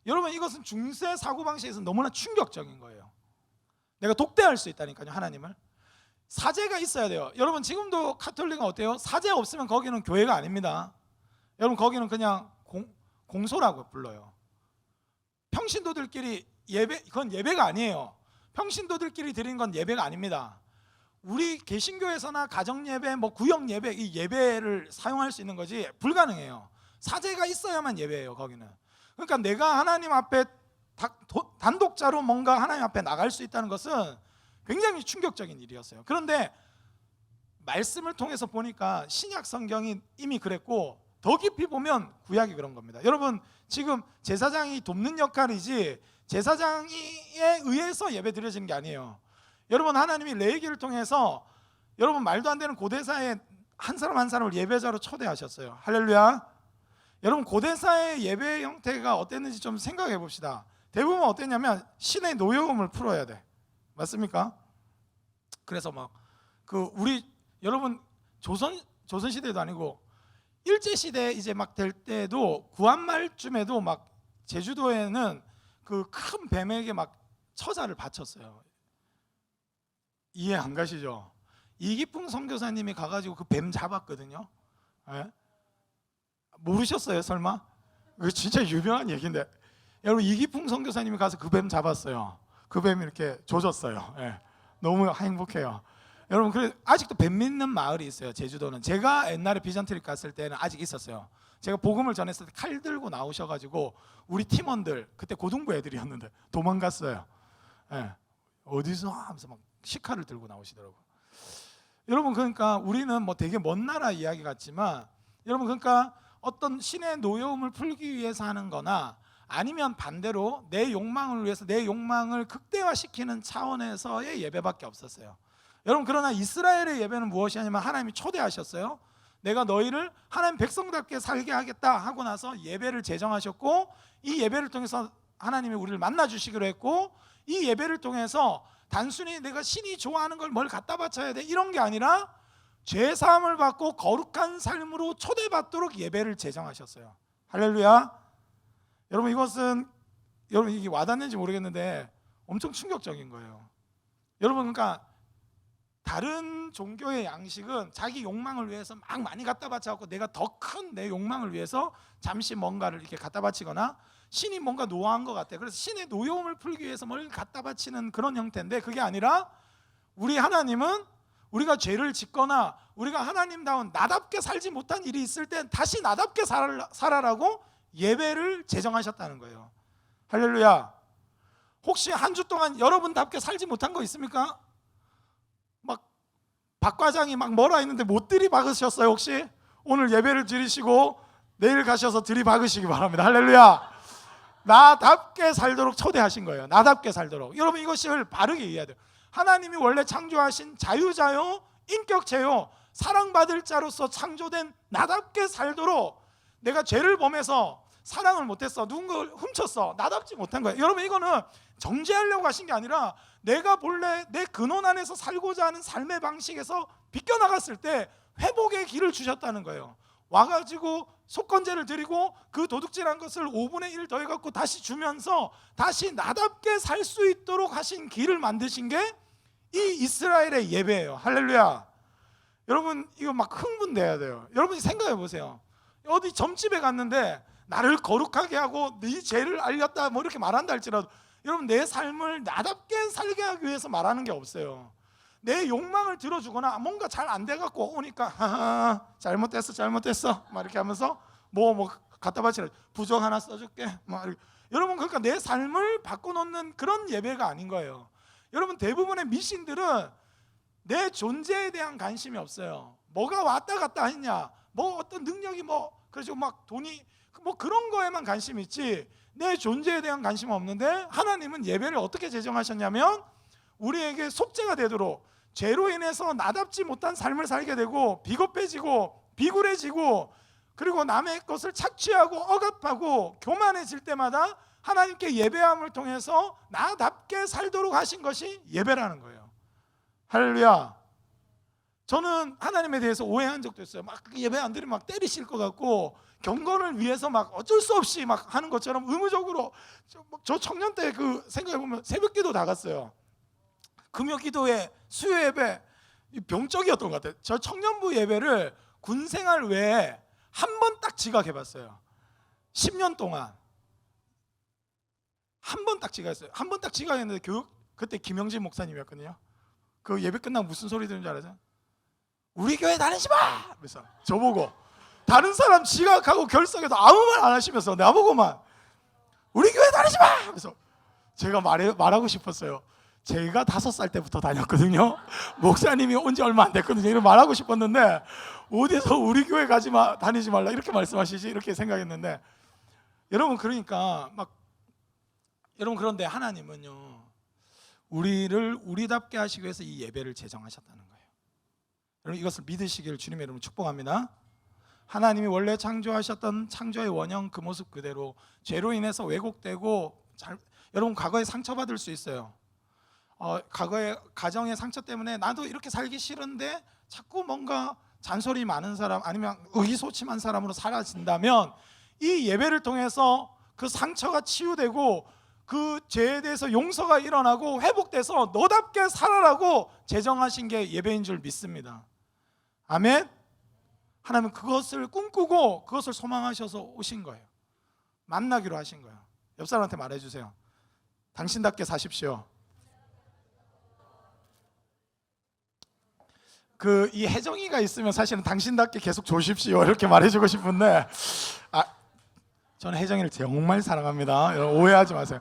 여러분, 이것은 중세 사고방식에서 너무나 충격적인 거예요. 내가 독대할 수 있다니까요, 하나님을. 사제가 있어야 돼요. 여러분, 지금도 카톨릭은 어때요? 사제 없으면 거기는 교회가 아닙니다. 여러분, 거기는 그냥 공소라고 불러요. 평신도들끼리 예배, 그건 예배가 아니에요. 평신도들끼리 드리는 건 예배가 아닙니다. 우리 개신교에서나 가정예배, 구역예배, 이 예배를 사용할 수 있는 거지 불가능해요. 사제가 있어야만 예배예요, 거기는. 그러니까 내가 하나님 앞에 단독자로 뭔가 하나님 앞에 나갈 수 있다는 것은 굉장히 충격적인 일이었어요. 그런데 말씀을 통해서 보니까 신약 성경이 이미 그랬고, 더 깊이 보면 구약이 그런 겁니다. 여러분, 지금 제사장이 돕는 역할이지 제사장에 의해서 예배 드려지는 게 아니에요. 여러분, 하나님이 레위기를 통해서 여러분 말도 안 되는 고대사에 한 사람 한 사람을 예배자로 초대하셨어요. 할렐루야. 여러분, 고대사의 예배 형태가 어땠는지 좀 생각해 봅시다. 대부분 어땠냐면 신의 노여움을 풀어야 돼. 맞습니까? 그래서 우리 여러분 조선 시대도 아니고 일제 시대 이제 막 될 때도 구한말쯤에도 막 제주도에는 그 큰 뱀에게 막 처자를 바쳤어요. 이해 안 가시죠? 이기풍 선교사님이 가가지고 그 뱀 잡았거든요. 예? 모르셨어요, 설마? 이거 진짜 유명한 얘기인데, 여러분, 이기풍 선교사님이 가서 그 뱀 잡았어요. 그 뱀이 이렇게 조졌어요. 예. 너무 행복해요. 여러분, 그래 아직도 뱀 믿는 마을이 있어요, 제주도는. 제가 옛날에 비전트립 갔을 때는 아직 있었어요. 제가 복음을 전했을 때 칼 들고 나오셔가지고 우리 팀원들, 그때 고등부 애들이었는데 도망갔어요. 예. 어디서 하면서 막 시칼을 들고 나오시더라고요. 여러분, 그러니까 우리는 되게 먼 나라 이야기 같지만, 여러분, 그러니까 어떤 신의 노여움을 풀기 위해서 하는 거나, 아니면 반대로 내 욕망을 위해서 내 욕망을 극대화시키는 차원에서의 예배밖에 없었어요. 여러분, 그러나 이스라엘의 예배는 무엇이냐면 하나님이 초대하셨어요. 내가 너희를 하나님 백성답게 살게 하겠다 하고 나서 예배를 제정하셨고, 이 예배를 통해서 하나님이 우리를 만나주시기로 했고, 이 예배를 통해서 단순히 내가 신이 좋아하는 걸 뭘 갖다 바쳐야 돼 이런 게 아니라 죄사함을 받고 거룩한 삶으로 초대받도록 예배를 제정하셨어요. 할렐루야. 여러분, 이것은 여러분 이게 와닿는지 모르겠는데 엄청 충격적인 거예요. 여러분, 그러니까 다른 종교의 양식은 자기 욕망을 위해서 막 많이 갖다 바쳐갖고 내가 더 큰 내 욕망을 위해서 잠시 뭔가를 이렇게 갖다 바치거나, 신이 뭔가 노화한 것 같아. 그래서 신의 노여움을 풀기 위해서 뭘 갖다 바치는 그런 형태인데, 그게 아니라 우리 하나님은 우리가 죄를 짓거나 우리가 하나님다운 나답게 살지 못한 일이 있을 때 다시 나답게 살아라고 예배를 제정하셨다는 거예요. 할렐루야. 혹시 한 주 동안 여러분답게 살지 못한 거 있습니까? 막 박 과장이 막 뭐라 했는데 못 들이박으셨어요? 혹시 오늘 예배를 드리시고 내일 가셔서 들이박으시기 바랍니다. 할렐루야. 나답게 살도록 초대하신 거예요. 나답게 살도록. 여러분, 이것을 바르게 이해해야 돼요. 하나님이 원래 창조하신 자유자요, 인격체요, 사랑받을 자로서 창조된 나답게 살도록, 내가 죄를 범해서 사랑을 못했어, 누군가를 훔쳤어, 나답지 못한 거예요. 여러분, 이거는 정죄하려고 하신 게 아니라 내가 본래 내 근원 안에서 살고자 하는 삶의 방식에서 비껴나갔을 때 회복의 길을 주셨다는 거예요. 와가지고 속건제를 드리고 그 도둑질한 것을 5분의 1 더해갖고 다시 주면서 다시 나답게 살 수 있도록 하신 길을 만드신 게 이 이스라엘의 예배예요. 할렐루야. 여러분, 이거 막 흥분돼야 돼요. 여러분이 생각해 보세요. 어디 점집에 갔는데 나를 거룩하게 하고 네 죄를 알렸다 뭐 이렇게 말한다 할지라도, 여러분, 내 삶을 나답게 살게 하기 위해서 말하는 게 없어요. 내 욕망을 들어주거나 뭔가 잘 안 돼갖고 오니까 잘못됐어 막 이렇게 하면서 뭐 갖다 바치라, 부적 하나 써줄게 막 이렇게. 여러분, 그러니까 내 삶을 바꿔놓는 그런 예배가 아닌 거예요. 여러분, 대부분의 미신들은 내 존재에 대한 관심이 없어요. 뭐가 왔다 갔다 했냐, 뭐 어떤 능력이 그래서 막 돈이 그런 거에만 관심이 있지 내 존재에 대한 관심은 없는데, 하나님은 예배를 어떻게 제정하셨냐면 우리에게 속죄가 되도록, 죄로 인해서 나답지 못한 삶을 살게 되고 비겁해지고 비굴해지고 그리고 남의 것을 착취하고 억압하고 교만해질 때마다 하나님께 예배함을 통해서 나답게 살도록 하신 것이 예배라는 거예요. 할렐루야. 저는 하나님에 대해서 오해한 적도 있어요. 막 예배 안 드리면 막 때리실 것 같고 경건을 위해서 막 어쩔 수 없이 막 하는 것처럼 의무적으로. 저 청년 때 그 생각해 보면 새벽기도 나갔어요. 금요기도회, 수요 예배, 병적이었던 것 같아요. 저 청년부 예배를 군생활 외에 한 번 딱 지각해봤어요. 10년 동안 한 번 딱 지각했어요. 한 번 딱 지각했는데 그때 김영진 목사님이었거든요. 그 예배 끝나고 무슨 소리 들은 줄 알아요? 우리 교회 다니지 마! 그래서 저보고, 다른 사람 지각하고 결석해도 아무 말 안 하시면서 나보고만 우리 교회 다니지 마! 그래서 제가 말하고 싶었어요. 제가 5살 때부터 다녔거든요. 목사님이 온 지 얼마 안 됐거든요. 이런 말하고 싶었는데 어디서 우리 교회 가지 마, 다니지 말라 이렇게 말씀하시지 이렇게 생각했는데, 여러분 그러니까 여러분 그런데 하나님은요, 우리를 우리답게 하시기 위해서 이 예배를 제정하셨다는 거예요. 여러분 이것을 믿으시기를 주님의 이름으로 축복합니다. 하나님이 원래 창조하셨던 창조의 원형 그 모습 그대로 죄로 인해서 왜곡되고 여러분 과거에 상처받을 수 있어요. 과거의 가정의 상처 때문에 나도 이렇게 살기 싫은데 자꾸 뭔가 잔소리 많은 사람 아니면 의기소침한 사람으로 살아진다면 이 예배를 통해서 그 상처가 치유되고 그 죄에 대해서 용서가 일어나고 회복돼서 너답게 살아라고 제정하신 게 예배인 줄 믿습니다. 아멘. 하나님은 그것을 꿈꾸고 그것을 소망하셔서 오신 거예요. 만나기로 하신 거예요. 옆 사람한테 말해주세요. 당신답게 사십시오. 이 혜정이가 있으면 사실은 당신답게 계속 조십시오 이렇게 말해주고 싶은데, 저는 혜정이를 정말 사랑합니다. 여러분 오해하지 마세요.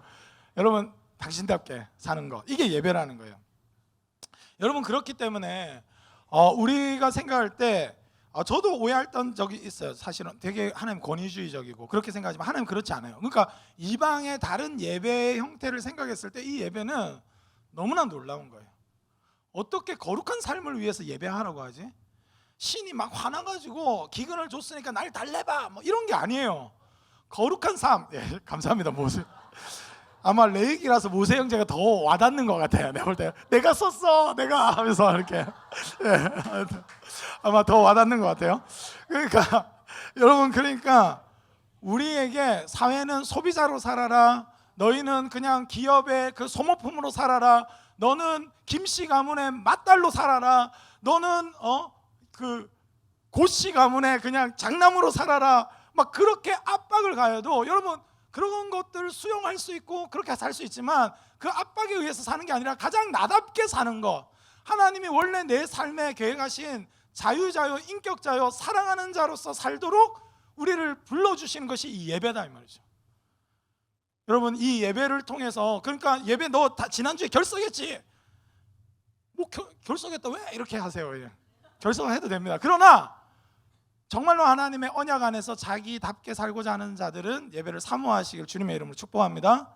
여러분 당신답게 사는 것, 이게 예배라는 거예요. 여러분 그렇기 때문에 우리가 생각할 때 저도 오해했던 적이 있어요. 사실은 되게 하나님 권위주의적이고 그렇게 생각하지만 하나님 그렇지 않아요. 그러니까 이방의 다른 예배의 형태를 생각했을 때 이 예배는 너무나 놀라운 거예요. 어떻게 거룩한 삶을 위해서 예배하라고 하지? 신이 막 화나가지고 기근을 줬으니까 날 달래봐 뭐 이런 게 아니에요. 거룩한 삶. 예, 감사합니다. 모세. 아마 레이기라서 모세 형제가 더 와닿는 것 같아요. 내가 볼 때 내가 썼어 내가 하면서 이렇게 예, 아마 더 와닿는 것 같아요. 그러니까 여러분 그러니까 우리에게 사회는 소비자로 살아라, 너희는 그냥 기업의 그 소모품으로 살아라, 너는 김씨 가문의 맏딸로 살아라, 너는 그 고씨 가문의 그냥 장남으로 살아라, 막 그렇게 압박을 가해도 여러분 그런 것들을 수용할 수 있고 그렇게 살 수 있지만 그 압박에 의해서 사는 게 아니라 가장 나답게 사는 것, 하나님이 원래 내 삶에 계획하신 자유자요 인격자요 사랑하는 자로서 살도록 우리를 불러주시는 것이 이 예배다 이 말이죠. 여러분 이 예배를 통해서, 그러니까 예배 너 지난주에 결석했지? 뭐 결석했다 왜 이렇게 하세요. 예. 결석해도 됩니다. 그러나 정말로 하나님의 언약 안에서 자기답게 살고자 하는 자들은 예배를 사모하시길 주님의 이름으로 축복합니다.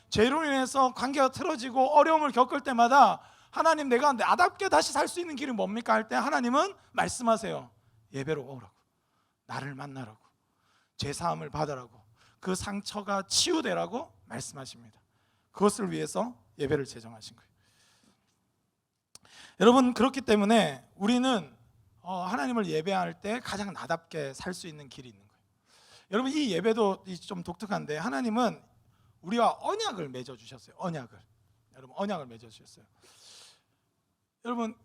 죄로 인해서 관계가 틀어지고 어려움을 겪을 때마다 하나님 내가 나답게 다시 살 수 있는 길이 뭡니까 할 때 하나님은 말씀하세요. 예배로 오라고, 나를 만나라고, 죄사함을 받으라고, 그 상처가 치유되라고 말씀하십니다. 그것을 위해서 예배를 제정하신 거예요. 여러분 그렇기 때문에 우리는 하나님을 예배할 때 가장 나답게 살 수 있는 길이 있는 거예요. 여러분 이 예배도 좀 독특한데 하나님은 우리와 언약을 맺어 주셨어요. 여러분 언약을 맺어 주셨어요. 여러분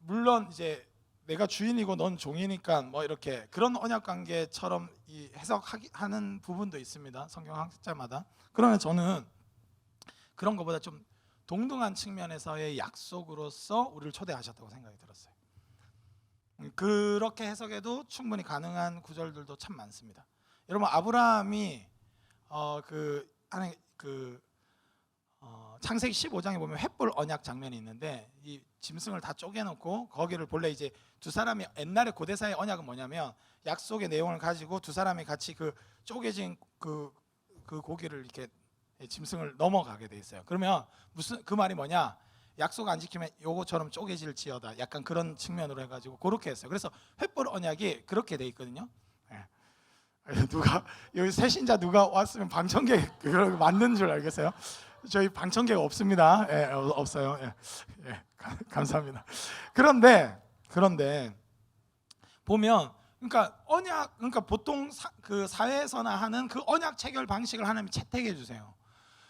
물론 이제 내가 주인이고 넌 종이니까 뭐 이렇게 그런 언약 관계처럼 해석하는 부분도 있습니다. 성경 학자마다. 그러나 저는 그런 것보다 좀 동등한 측면에서의 약속으로서 우리를 초대하셨다고 생각이 들었어요. 그렇게 해석해도 충분히 가능한 구절들도 참 많습니다. 여러분 아브라함이 창세기 15장에 보면 횃불 언약 장면이 있는데 이 짐승을 다 쪼개놓고 거기를 본래 이제 두 사람이 옛날에 고대사의 언약은 뭐냐면 약속의 내용을 가지고 두 사람이 같이 그 쪼개진 그 고기를 이렇게 짐승을 넘어가게 돼 있어요. 그러면 무슨 그 말이 뭐냐? 약속 안 지키면 요거처럼 쪼개질지어다. 약간 그런 측면으로 해가지고 그렇게 했어요. 그래서 횃불 언약이 그렇게 돼 있거든요. 누가 여기 새신자 누가 왔으면 방청객 그걸 만든 줄 알겠어요? 저희 방청객 없습니다. 없어요. 감사합니다. 그런데 그런데 보면 그러니까 언약, 그러니까 보통 그 사회에서나 하는 그 언약 체결 방식을 하나님이 채택해 주세요.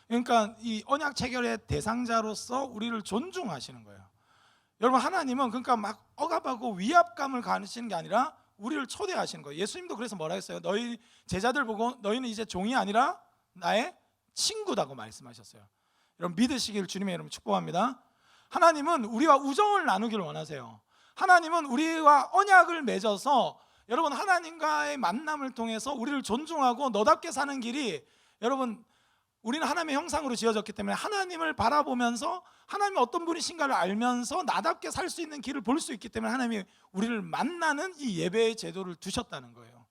그러니까 이 언약 체결의 대상자로서 우리를 존중하시는 거예요. 여러분, 하나님은 그러니까 막 억압하고 위압감을 가하시는 게 아니라 우리를 초대하시는 거예요. 예수님도 그래서 뭐라 했어요? 너희 제자들 보고 너희는 이제 종이 아니라 나의 친구다고 말씀하셨어요. 여러분, 믿으시길 주님의 이름으로 축복합니다. 하나님은 우리와 우정을 나누기를 원하세요. 하나님은 우리와 언약을 맺어서 여러분, 하나님과의 만남을 통해서 우리를 존중하고 너답게 사는 길이, 여러분, 우리는 하나님의 형상으로 지어졌기 때문에 하나님을 바라보면서 하나님이 어떤 분이신가를 알면서 나답게 살 수 있는 길을 볼 수 있기 때문에 하나님이 우리를 만나는 이 예배의 제도를 두셨다는 거예요.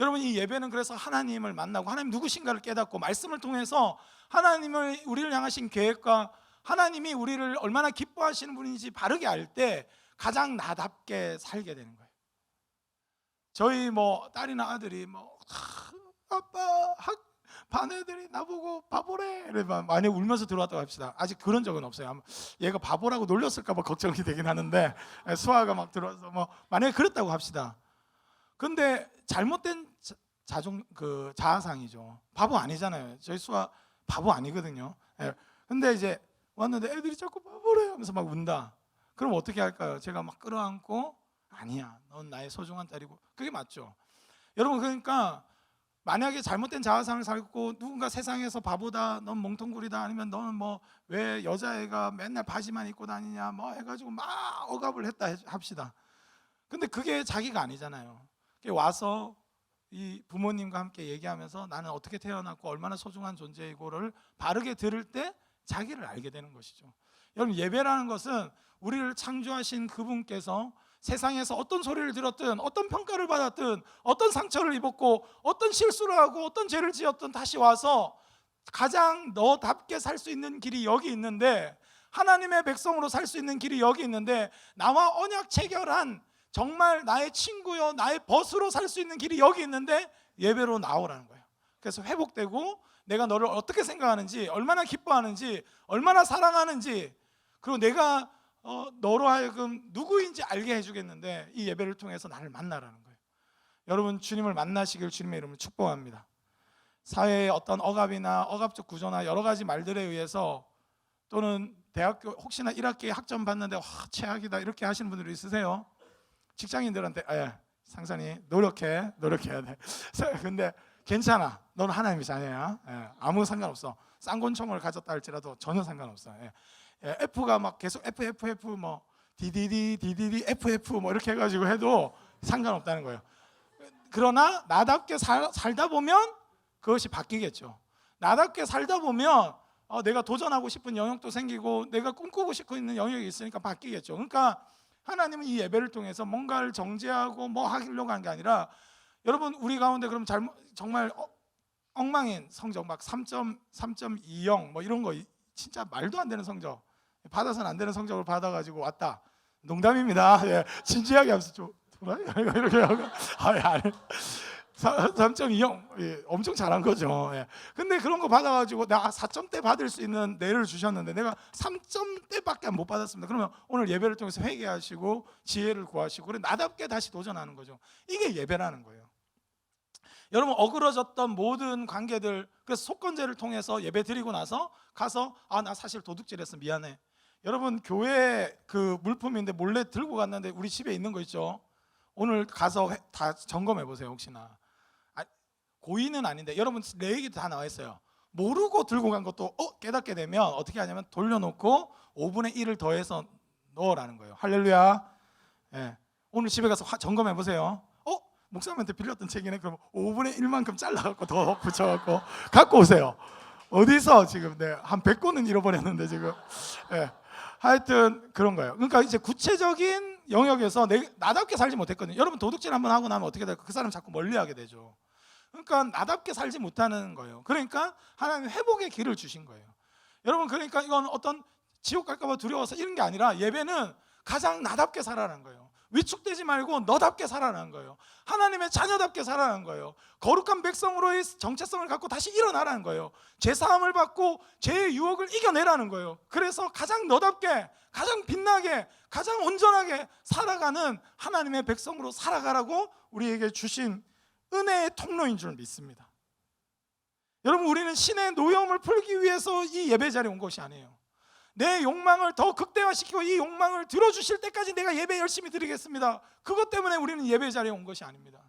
여러분, 이 예배는 그래서 하나님을 만나고 하나님 누구신가를 깨닫고 말씀을 통해서 하나님을 우리를 향하신 계획과 하나님이 우리를 얼마나 기뻐하시는 분인지 바르게 알 때 가장 나답게 살게 되는 거예요. 저희 뭐 딸이나 아들이 뭐 아빠 반 애들이 나보고 바보래 이러면 많이 울면서 들어왔다고 합시다. 아직 그런 적은 없어요. 얘가 바보라고 놀렸을까 봐 걱정이 되긴 하는데, 수아가 막 들어와서 뭐 만약에 그랬다고 합시다. 근데 잘못된 자아상이죠. 바보 아니잖아요. 저희 수아 바보 아니거든요. 근데 이제 왔는데 애들이 자꾸 바보래 하면서 막 운다. 그럼 어떻게 할까요? 제가 막 끌어안고 아니야, 넌 나의 소중한 딸이고. 그게 맞죠. 여러분, 그러니까 만약에 잘못된 자아상을 살고 누군가 세상에서 바보다, 넌 멍텅구리다, 아니면 너는 뭐 왜 여자애가 맨날 바지만 입고 다니냐 뭐 해가지고 막 억압을 했다 합시다. 근데 그게 자기가 아니잖아요. 와서 이 부모님과 함께 얘기하면서 나는 어떻게 태어났고 얼마나 소중한 존재이고를 바르게 들을 때 자기를 알게 되는 것이죠. 여러분, 예배라는 것은 우리를 창조하신 그분께서 세상에서 어떤 소리를 들었든 어떤 평가를 받았든 어떤 상처를 입었고 어떤 실수를 하고 어떤 죄를 지었든 다시 와서 가장 너답게 살 수 있는 길이 여기 있는데, 하나님의 백성으로 살 수 있는 길이 여기 있는데, 나와 언약 체결한 정말 나의 친구요 나의 벗으로 살 수 있는 길이 여기 있는데 예배로 나오라는 거예요. 그래서 회복되고 내가 너를 어떻게 생각하는지, 얼마나 기뻐하는지, 얼마나 사랑하는지, 그리고 내가 너로 하여금 누구인지 알게 해주겠는데 이 예배를 통해서 나를 만나라는 거예요. 여러분, 주님을 만나시길 주님의 이름으로 축복합니다. 사회의 어떤 억압이나 억압적 구조나 여러 가지 말들에 의해서, 또는 대학교 혹시나 1학기에 학점 받는데 와 최악이다 이렇게 하시는 분들이 있으세요? 직장인들한테 상산이 노력해야 돼. 근데 괜찮아, 너는 하나님의 자녀야. 아무 상관없어. 쌍권총을 가졌다 할지라도 전혀 상관없어. F가 막 계속 FFF 뭐 DDD FF 뭐 이렇게 해가지고 해도 상관없다는 거예요. 그러나 나답게 살다 보면 그것이 바뀌겠죠. 나답게 살다 보면 내가 도전하고 싶은 영역도 생기고 내가 꿈꾸고 싶고 있는 영역이 있으니까 바뀌겠죠. 그러니까 하나님은 이 예배를 통해서 뭔가를 정죄하고 뭐 하려고 하는 게 아니라, 여러분, 우리 가운데 그럼 정말 엉망인 성적 막 3.20 뭐 이런 거 진짜 말도 안 되는 성적 받아서는 안 되는 성적을 받아가지고 왔다. 농담입니다. 진지하게 하면서 좀 이렇게 하고 3.20 엄청 잘한 거죠. 근데 그런 거 받아가지고 내가 4점대 받을 수 있는 뇌를 주셨는데 내가 3점대밖에 못 받았습니다. 그러면 오늘 예배를 통해서 회개하시고 지혜를 구하시고 그래 나답게 다시 도전하는 거죠. 이게 예배라는 거예요. 여러분, 어그러졌던 모든 관계들, 그래서 속건제를 통해서 예배 드리고 나서 가서 나 사실 도둑질했어 미안해. 여러분, 교회 그 물품인데 몰래 들고 갔는데 우리 집에 있는 거 있죠. 오늘 가서 다 점검해 보세요. 혹시나 고의는 아닌데, 여러분 내 얘기 다 나와 있어요. 모르고 들고 간 것도 깨닫게 되면 어떻게 하냐면 돌려놓고 5분의 1을 더해서 넣으라는 거예요. 할렐루야. 오늘 집에 가서 점검해 보세요. 목사님한테 빌렸던 책이네. 그럼 5분의 1만큼 잘라갖고 더 붙여갖고 갖고 오세요. 어디서 지금 한 100권은 잃어버렸는데 지금. 하여튼 그런 거예요. 그러니까 이제 구체적인 영역에서 나답게 살지 못했거든요. 여러분, 도둑질 한번 하고 나면 어떻게 될까? 그 사람 자꾸 멀리하게 되죠. 그러니까 나답게 살지 못하는 거예요. 그러니까 하나님 회복의 길을 주신 거예요. 여러분, 그러니까 이건 어떤 지옥 갈까 봐 두려워서 이런 게 아니라 예배는 가장 나답게 살아라는 거예요. 위축되지 말고 너답게 살아나는 거예요. 하나님의 자녀답게 살아나는 거예요. 거룩한 백성으로의 정체성을 갖고 다시 일어나라는 거예요. 죄사함을 받고 죄의 유혹을 이겨내라는 거예요. 그래서 가장 너답게, 가장 빛나게, 가장 온전하게 살아가는 하나님의 백성으로 살아가라고 우리에게 주신 은혜의 통로인 줄 믿습니다. 여러분, 우리는 신의 노여움을 풀기 위해서 이 예배 자리에 온 것이 아니에요. 내 욕망을 더 극대화시키고 이 욕망을 들어주실 때까지 내가 예배 열심히 드리겠습니다. 그것 때문에 우리는 예배 자리에 온 것이 아닙니다.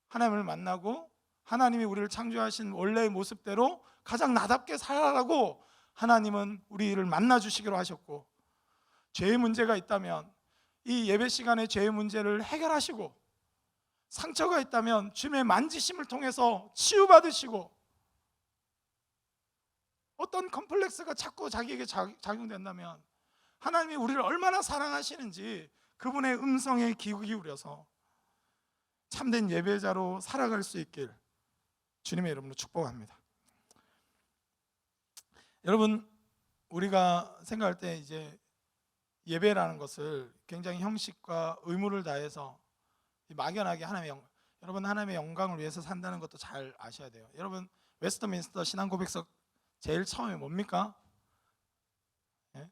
하나님을 만나고 하나님이 우리를 창조하신 원래의 모습대로 가장 나답게 살아라고 하나님은 우리를 만나주시기로 하셨고, 죄의 문제가 있다면 이 예배 시간에 죄의 문제를 해결하시고, 상처가 있다면 주님의 만지심을 통해서 치유받으시고, 어떤 컴플렉스가 자꾸 자기에게 작용된다면 하나님이 우리를 얼마나 사랑하시는지 그분의 음성에 귀 기울여서 참된 예배자로 살아갈 수 있길 주님의 이름으로 축복합니다. 여러분, 우리가 생각할 때 이제 예배라는 것을 굉장히 형식과 의무를 다해서 막연하게 여러분, 하나님의 영광을 위해서 산다는 것도 잘 아셔야 돼요. 여러분, 웨스트민스터 신앙고백서 제일 처음에 뭡니까? 예?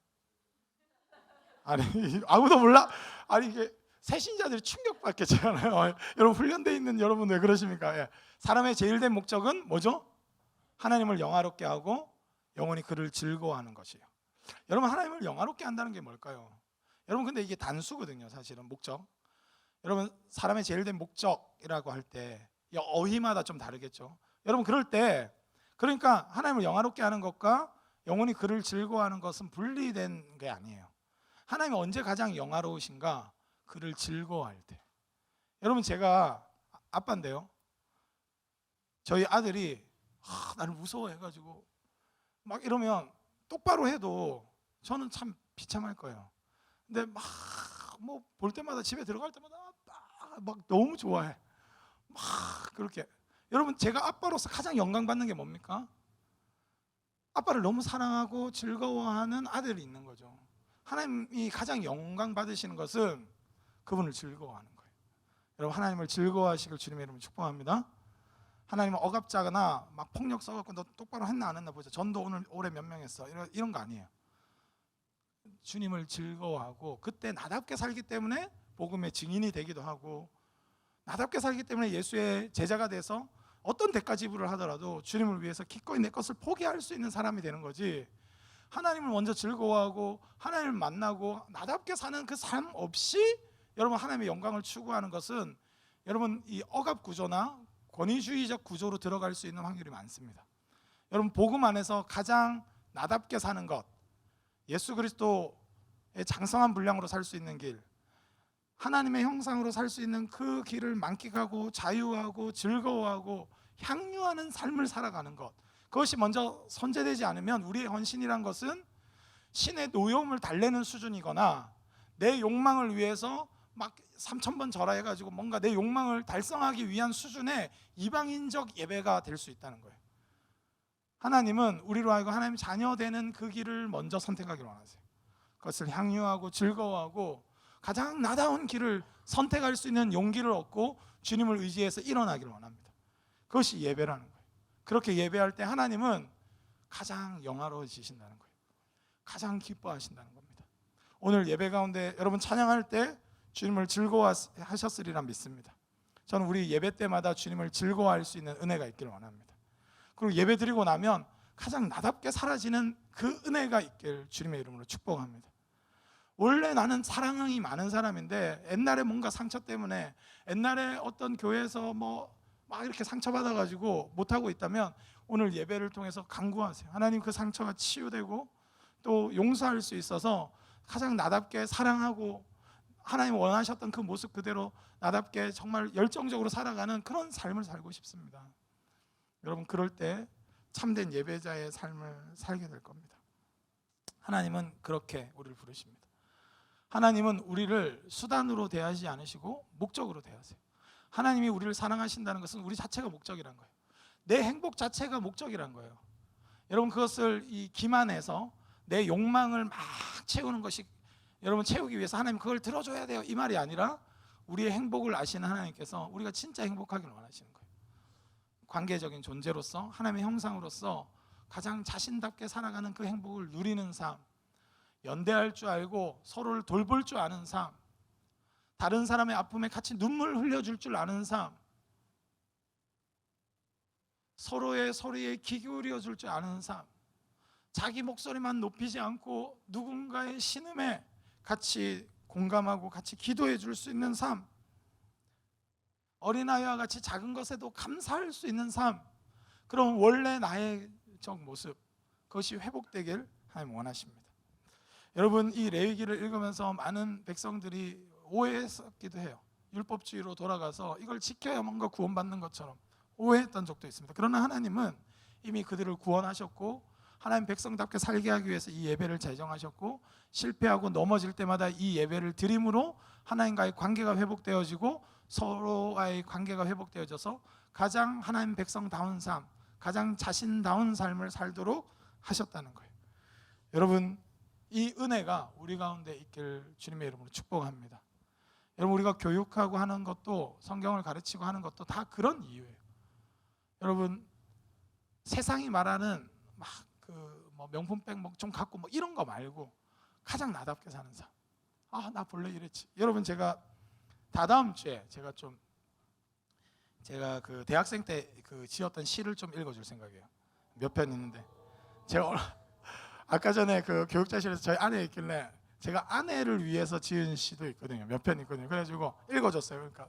아니, 아무도 몰라? 아니, 이게 새신자들이 충격받겠잖아요. 여러분, 훈련되어 있는 여러분 왜 그러십니까? 예. 사람의 제일 된 목적은 뭐죠? 하나님을 영화롭게 하고 영원히 그를 즐거워하는 것이에요. 여러분, 하나님을 영화롭게 한다는 게 뭘까요? 여러분, 근데 이게 단수거든요. 사실은 목적. 여러분, 사람의 제일 된 목적이라고 할 때 어휘마다 좀 다르겠죠. 여러분, 그럴 때 그러니까 하나님을 영화롭게 하는 것과 영원히 그를 즐거워하는 것은 분리된 게 아니에요. 하나님이 언제 가장 영화로우신가? 그를 즐거워할 때. 여러분, 제가 아빠인데요, 저희 아들이 나를 무서워해가지고 막 이러면 똑바로 해도 저는 참 비참할 거예요. 근데 막 뭐 볼 때마다 집에 들어갈 때마다 막 너무 좋아해. 막 그렇게. 여러분, 제가 아빠로서 가장 영광받는 게 뭡니까? 아빠를 너무 사랑하고 즐거워하는 아들이 있는 거죠. 하나님이 가장 영광 받으시는 것은 그분을 즐거워하는 거예요. 여러분, 하나님을 즐거워하시길 주님의 이름으로 축복합니다. 하나님은 억압자거나 막 폭력 써갖고 너 똑바로 했나 안 했나 보자, 전도 오늘 올해 몇 명 했어, 이런 거 아니에요. 주님을 즐거워하고 그때 나답게 살기 때문에 복음의 증인이 되기도 하고, 나답게 살기 때문에 예수의 제자가 돼서 어떤 대가 지불을 하더라도 주님을 위해서 기꺼이 내 것을 포기할 수 있는 사람이 되는 거지, 하나님을 먼저 즐거워하고 하나님을 만나고 나답게 사는 그 삶 없이 여러분 하나님의 영광을 추구하는 것은 여러분 이 억압 구조나 권위주의적 구조로 들어갈 수 있는 확률이 많습니다. 여러분, 복음 안에서 가장 나답게 사는 것, 예수 그리스도의 장성한 분량으로 살 수 있는 길, 하나님의 형상으로 살 수 있는 그 길을 만끽하고 자유하고 즐거워하고 향유하는 삶을 살아가는 것, 그것이 먼저 선제되지 않으면 우리의 헌신이란 것은 신의 노여움을 달래는 수준이거나 내 욕망을 위해서 막 3,000번 절하해가지고 뭔가 내 욕망을 달성하기 위한 수준의 이방인적 예배가 될 수 있다는 거예요. 하나님은 우리로 하여금 하나님 자녀 되는 그 길을 먼저 선택하기를 원하세요. 그것을 향유하고 즐거워하고 가장 나다운 길을 선택할 수 있는 용기를 얻고 주님을 의지해서 일어나기를 원합니다. 그것이 예배라는 거예요. 그렇게 예배할 때 하나님은 가장 영화로워지신다는 거예요. 가장 기뻐하신다는 겁니다. 오늘 예배 가운데 여러분 찬양할 때 주님을 즐거워하셨으리라 믿습니다. 저는 우리 예배 때마다 주님을 즐거워할 수 있는 은혜가 있기를 원합니다. 그리고 예배 드리고 나면 가장 나답게 사라지는 그 은혜가 있길 주님의 이름으로 축복합니다. 원래 나는 사랑이 많은 사람인데 옛날에 뭔가 상처 때문에 옛날에 어떤 교회에서 뭐 막 이렇게 상처받아가지고 못하고 있다면 오늘 예배를 통해서 간구하세요. 하나님, 그 상처가 치유되고 또 용서할 수 있어서 가장 나답게 사랑하고 하나님 원하셨던 그 모습 그대로 나답게 정말 열정적으로 살아가는 그런 삶을 살고 싶습니다. 여러분, 그럴 때 참된 예배자의 삶을 살게 될 겁니다. 하나님은 그렇게 우리를 부르십니다. 하나님은 우리를 수단으로 대하지 않으시고 목적으로 대하세요. 하나님이 우리를 사랑하신다는 것은 우리 자체가 목적이란 거예요. 내 행복 자체가 목적이란 거예요. 여러분, 그것을 이 기만해서 내 욕망을 막 채우는 것이 여러분 채우기 위해서 하나님 그걸 들어줘야 돼요 이 말이 아니라 우리의 행복을 아시는 하나님께서 우리가 진짜 행복하기를 원하시는 거예요. 관계적인 존재로서 하나님의 형상으로서 가장 자신답게 살아가는 그 행복을 누리는 삶, 연대할 줄 알고 서로를 돌볼 줄 아는 삶, 다른 사람의 아픔에 같이 눈물 흘려줄 줄 아는 삶, 서로의 소리에 귀 기울여 줄 줄 아는 삶, 자기 목소리만 높이지 않고 누군가의 신음에 같이 공감하고 같이 기도해 줄 수 있는 삶, 어린아이와 같이 작은 것에도 감사할 수 있는 삶, 그럼 원래 나의 적 모습 그것이 회복되길 하나님 원하십니다. 여러분 이 레위기를 읽으면서 많은 백성들이 오해했기도 해요. 율법주의로 돌아가서 이걸 지켜야 뭔가 구원받는 것처럼 오해했던 적도 있습니다. 그러나 하나님은 이미 그들을 구원하셨고 하나님 백성답게 살게 하기 위해서 이 예배를 제정하셨고 실패하고 넘어질 때마다 이 예배를 드림으로 하나님과의 관계가 회복되어지고 서로와의 관계가 회복되어져서 가장 하나님 백성다운 삶, 가장 자신다운 삶을 살도록 하셨다는 거예요. 여러분 이 은혜가 우리 가운데 있길 주님의 이름으로 축복합니다. 여러분 우리가 교육하고 하는 것도 성경을 가르치고 하는 것도 다 그런 이유예요. 여러분 세상이 말하는 막 그 뭐 명품백 뭐 좀 갖고 뭐 이런 거 말고 가장 나답게 사는 삶. 아 나 본래 이랬지. 여러분 제가 다다음 주에 제가 그 대학생 때 그 지었던 시를 좀 읽어줄 생각이에요. 몇 편 있는데 제가 아까 전에 그 교육자실에서 저희 아내 있길래 제가 아내를 위해서 지은 시도 있거든요. 몇 편 있거든요. 그래가지고 읽어줬어요. 그러니까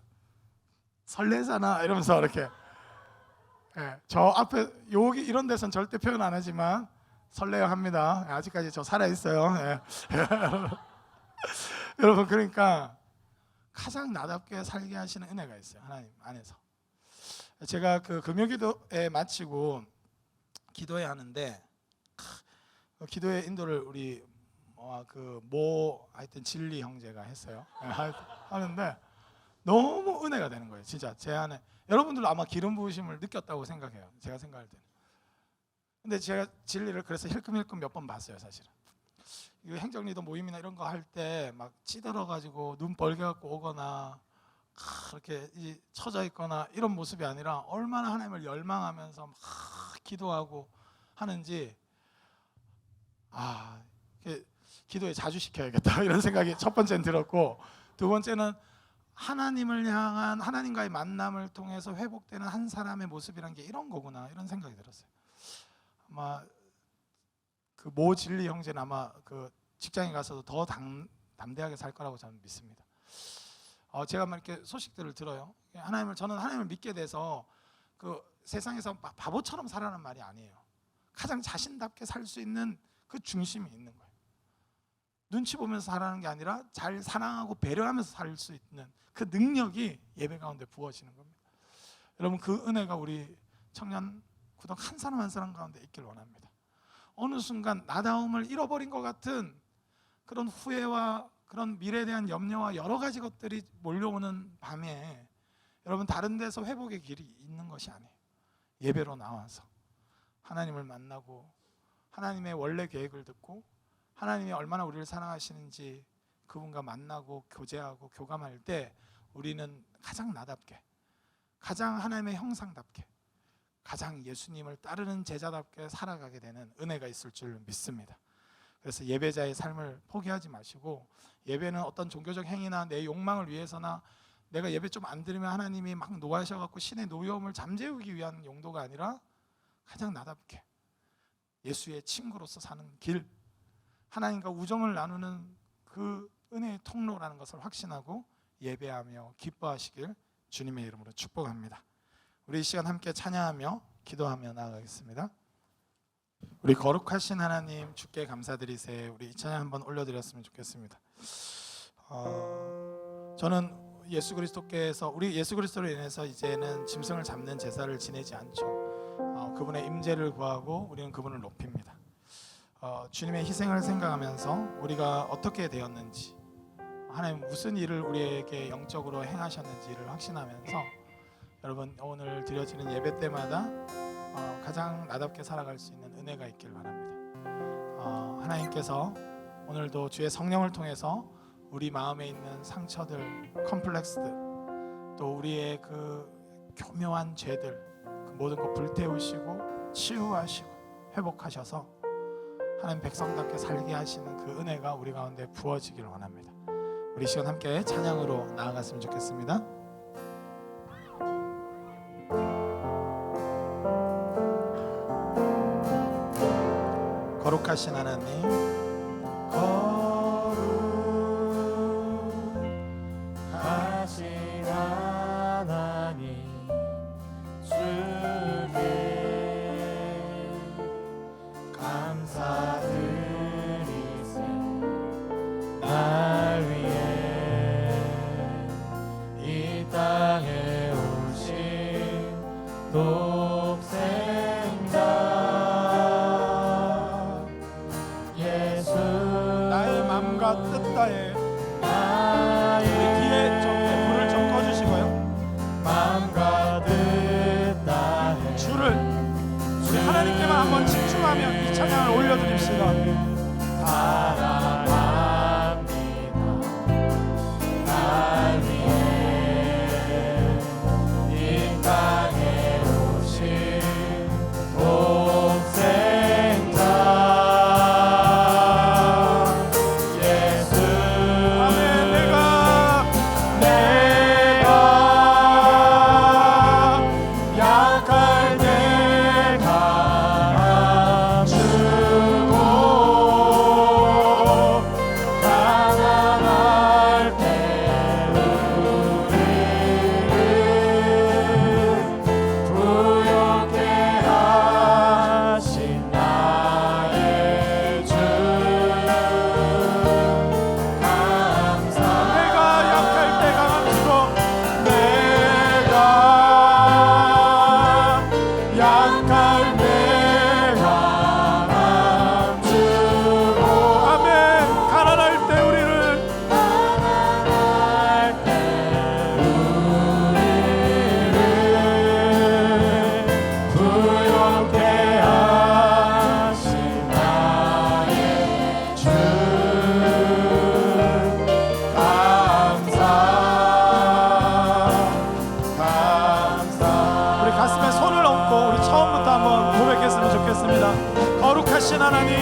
설레잖아 이러면서 이렇게 저 앞에 여기 이런 데선 절대 표현 안 하지만 설레요 합니다. 아직까지 저 살아 있어요. 여러분 그러니까 가장 나답게 살게 하시는 은혜가 있어요. 하나님 안에서. 제가 그 금요기도에 마치고 기도해야 하는데 기도의 인도를 우리 하여튼 진리 형제가 했어요. 하는데 너무 은혜가 되는 거예요. 진짜 제 안에 여러분들도 아마 기름 부으심을 느꼈다고 생각해요. 제가 생각할 때는. 근데 제가 진리를 그래서 힐끔힐끔 몇 번 봤어요. 사실은 이 행정리더 모임이나 이런 거 할 때 막 찌들어 가지고 눈 벌게 갖고 오거나 이렇게 처져 있거나 이런 모습이 아니라 얼마나 하나님을 열망하면서 막 기도하고 하는지 기도에 자주 시켜야겠다 이런 생각이 첫 번째는 들었고, 두 번째는 하나님을 향한 하나님과의 만남을 통해서 회복되는 한 사람의 모습이란 게 이런 거구나 이런 생각이 들었어요. 아마 그 모 진리 형제는 아마 그 직장에 가서도 더 담대하게 살 거라고 저는 믿습니다. 제가 막 이렇게 소식들을 들어요. 저는 하나님을 믿게 돼서 그 세상에서 바보처럼 살아라는 말이 아니에요. 가장 자신답게 살 수 있는 그 중심이 있는 거예요. 눈치 보면서 살아가는 게 아니라 잘 사랑하고 배려하면서 살 수 있는 그 능력이 예배 가운데 부어지는 겁니다. 여러분 그 은혜가 우리 청년 구독 한 사람 한 사람 가운데 있길 원합니다. 어느 순간 나다움을 잃어버린 것 같은 그런 후회와 그런 미래에 대한 염려와 여러 가지 것들이 몰려오는 밤에 여러분 다른 데서 회복의 길이 있는 것이 아니에요. 예배로 나와서 하나님을 만나고 하나님의 원래 계획을 듣고 하나님이 얼마나 우리를 사랑하시는지 그분과 만나고 교제하고 교감할 때 우리는 가장 나답게, 가장 하나님의 형상답게, 가장 예수님을 따르는 제자답게 살아가게 되는 은혜가 있을 줄 믿습니다. 그래서 예배자의 삶을 포기하지 마시고, 예배는 어떤 종교적 행위나 내 욕망을 위해서나 내가 예배 좀 안 드리면 하나님이 막 노하셔갖고 신의 노여움을 잠재우기 위한 용도가 아니라 가장 나답게 예수의 친구로서 사는 길, 하나님과 우정을 나누는 그 은혜의 통로라는 것을 확신하고 예배하며 기뻐하시길 주님의 이름으로 축복합니다. 우리 이 시간 함께 찬양하며 기도하며 나아가겠습니다. 우리 거룩하신 하나님 주께 감사드리세. 우리 이 찬양 한번 올려드렸으면 좋겠습니다. 저는 예수 그리스도께서 우리 예수 그리스도로 인해서 이제는 짐승을 잡는 제사를 지내지 않죠. 그분의 임재를 구하고 우리는 그분을 높입니다. 주님의 희생을 생각하면서 우리가 어떻게 되었는지, 하나님 무슨 일을 우리에게 영적으로 행하셨는지를 확신하면서 여러분 오늘 드려지는 예배 때마다 가장 나답게 살아갈 수 있는 은혜가 있길 바랍니다. 하나님께서 오늘도 주의 성령을 통해서 우리 마음에 있는 상처들, 컴플렉스들, 또 우리의 그 교묘한 죄들, 그 모든 것 불태우시고 치유하시고 회복하셔서 하나님 백성답게 살게 하시는 그 은혜가 우리 가운데 부어지기를 원합니다. 우리 시간 함께 찬양으로 나아갔으면 좋겠습니다. 거룩하신 하나님, 거룩하신 하나님, 주께 감사드리세. 날 위해 이 땅에 오신 독생자 예수, 나의 마음과 뜻 다해 우리 귀에 좀 불을 좀 꺼주시고요. 마음과 뜻 다해 주를 우리 하나님께만 한번 집중하며 이 찬양을 올려드립시다. 사랑합니다. 날 위해 이 땅에 오신 독생자 예수. 아멘. 내가 약할 때 감추고 가난할 때 우리를 부욕해 하신 나의 주 감사. 내가 약할 때 강함주고 내가 약할 때 감추고 아멘. 가난할 때 우리를 가난할 때 우리를 부욕해 하신 나의 주 감사. 우리 가슴에 손을 얹고 우리 처음부터 한번 고백했으면 좋겠습니다. 거룩하신 하나님,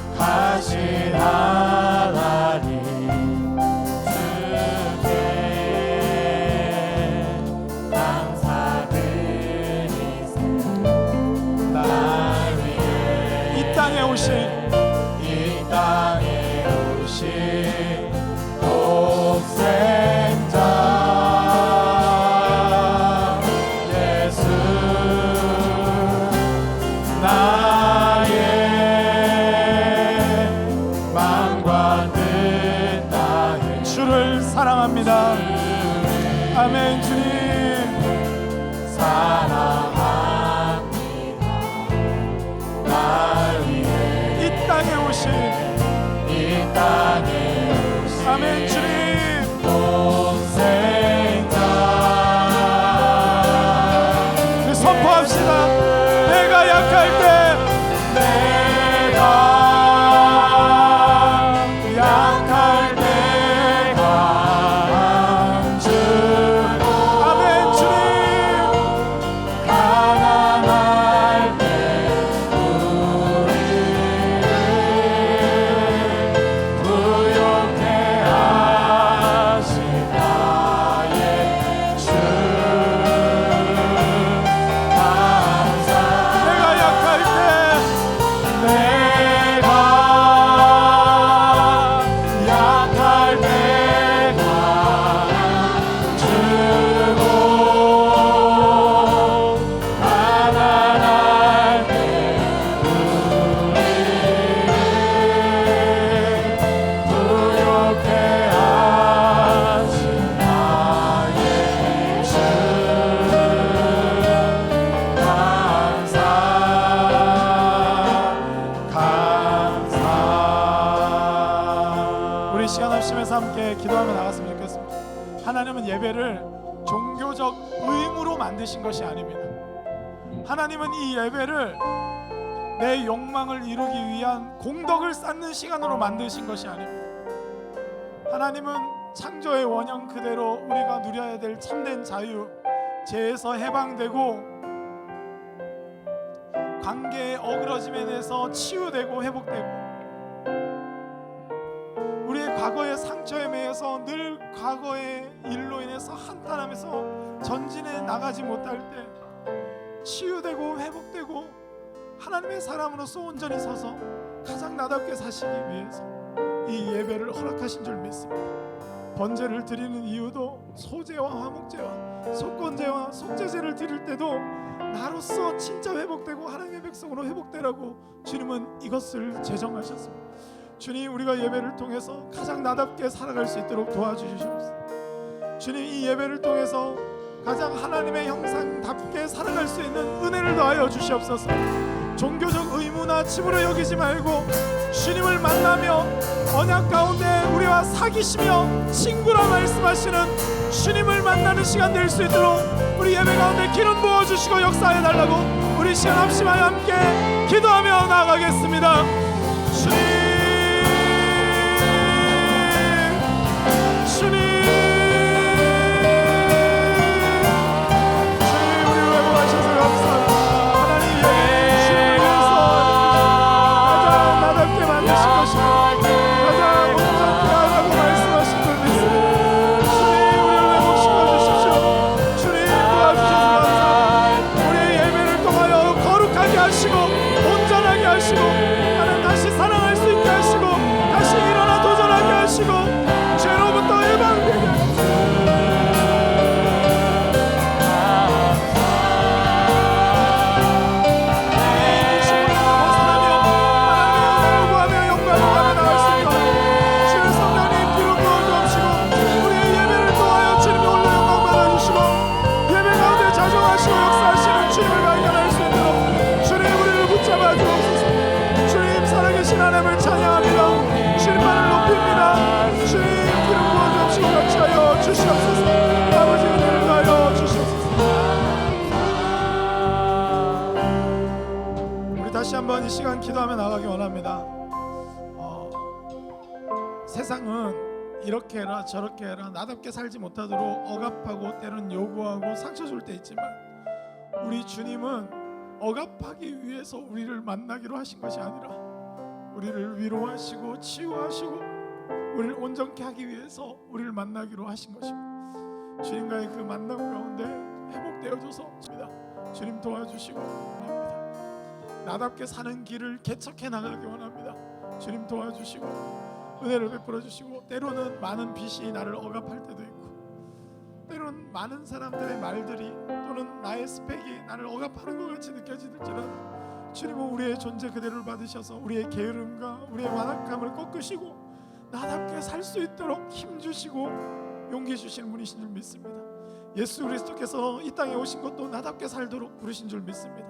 거룩하신 하나님, 주께 감사드리세. 날 위해 이 땅에 오신 이 땅에 오신 독생자 예수, 나의 마음과 뜻 다해 주를 사랑합니다. 아멘. 주님, 사랑합니다. 날 위해 이 땅에 오신 이 땅에 오신 아멘. 주님, 독생자 우리 선포합시다. 내가 약할 때 내가 약할 때 감추고 아멘. 주님, 가난할 때 우리를 부욕해 하신 나의 주 감사. 내가 약할 때 내가 약할 때 감추고 가난할 때 우리를 부욕해 하신 나의 주 감사. 우리 시간 없으면서 함께 기도하며 나갔으면 좋겠습니다. 하나님은 예배를 종교적 의무로 만드신 것이 아닙니다. 하나님은 이 예배를 내 욕망을 이루기 위한 공덕을 쌓는 시간으로 만드신 것이 아닙니다. 하나님은 창조의 원형 그대로 우리가 누려야 될 참된 자유, 죄에서 해방되고 관계의 어그러짐에 대해서 치유되고 회복되고, 우리의 과거의 상처에 매여서 늘 과거의 일로 인해서 한탄하면서 전진해 나가지 못할 때 치유되고 회복되고 하나님의 사람으로서 온전히 서서 가장 나답게 사시기 위해서 이 예배를 허락하신 줄 믿습니다. 번제를 드리는 이유도 소제와 화목제와 속건제와 속죄제를 드릴 때도 나로서 진짜 회복되고 하나님의 백성으로 회복되라고 주님은 이것을 제정하셨습니다. 주님, 우리가 예배를 통해서 가장 나답게 살아갈 수 있도록 도와주시옵소서. 주님, 이 예배를 통해서 가장 하나님의 형상답게 살아갈 수 있는 은혜를 더하여 주시옵소서. 종교적 의무나 칩으로 여기지 말고 주님을 만나며 언약 가운데 우리와 사귀시며 친구라 말씀하시는 주님을 만나는 시간 될 수 있도록 우리 예배 가운데 기름 부어주시고 역사해 달라고 우리 시간 합심하여 함께 기도하며 나아가겠습니다. 주님, 하나님을 찬양합니다. 주님만을 높입니다. 주님, 기름 부어주시고 같이 하여 주시옵소서. 아버지, 은혜를 하여 주시옵소서. 우리 다시 한번 이 시간 기도하며 나가기 원합니다. 세상은 이렇게 해라 저렇게 해라 나답게 살지 못하도록 억압하고 때로는 요구하고 상처 줄 때 있지만, 우리 주님은 억압하기 위해서 우리를 만나기로 하신 것이 아니라 우리를 위로하시고 치유하시고 우리를 온전케 하기 위해서 우리를 만나기로 하신 것입니다. 주님과의 그 만남 가운데 회복되어져서 주님 도와주시고 원합니다. 나답게 사는 길을 개척해 나가기 원합니다. 주님 도와주시고 은혜를 베풀어 주시고, 때로는 많은 빛이 나를 억압할 때도 있고, 때로는 많은 사람들의 말들이 또는 나의 스펙이 나를 억압하는 것 같이 느껴지들지라도 주님은 우리의 존재 그대로를 받으셔서 우리의 게으름과 우리의 완악함을 꺾으시고 나답게 살 수 있도록 힘주시고 용기 주시는 분이신 줄 믿습니다. 예수 그리스도께서 이 땅에 오신 것도 나답게 살도록 부르신 줄 믿습니다.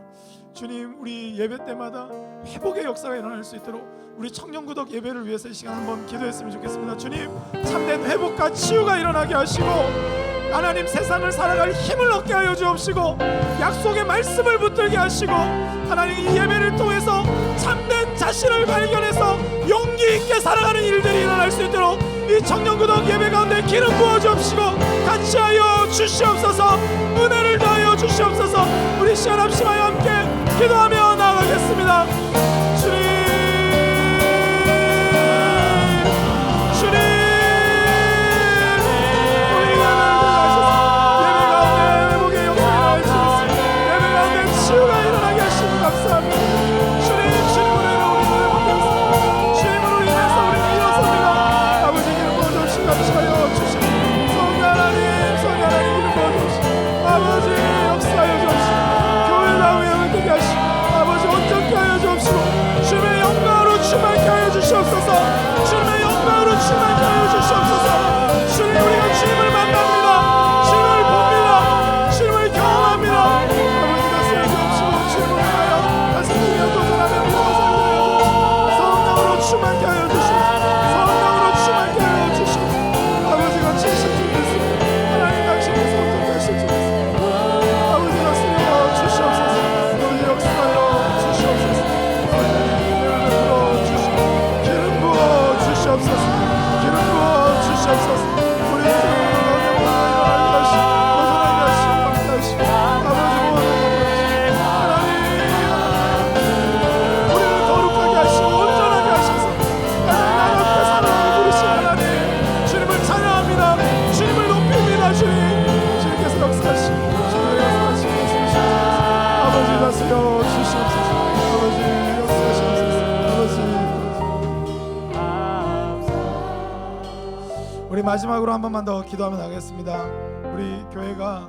주님, 우리 예배 때마다 회복의 역사가 일어날 수 있도록 우리 청년구덕 예배를 위해서 이 시간 한번 기도했으면 좋겠습니다. 주님, 참된 회복과 치유가 일어나게 하시고 하나님, 세상을 살아갈 힘을 얻게 하여 주옵시고 약속의 말씀을 붙들게 하시고, 하나님, 이 예배를 통해서 참된 자신을 발견해서 용기 있게 살아가는 일들이 일어날 수 있도록 이 청년구덕 예배 가운데 기름 부어 주옵시고 같이 하여 주시옵소서. 은혜를 더하여 주시옵소서. 우리 시간 합심하여 함께 기도하며 나아가겠습니다. 주님, 아버지, 역사하여 주옵시고 교회 다음에 되게 하시고 아버지 온전케 하여 주옵시고 주님께서 역사하시고 아버지 다스려 주시옵소서. 아버지 역사하시옵소서. 우리 마지막으로 한 번만 더 기도하며 나가겠습니다. 우리 교회가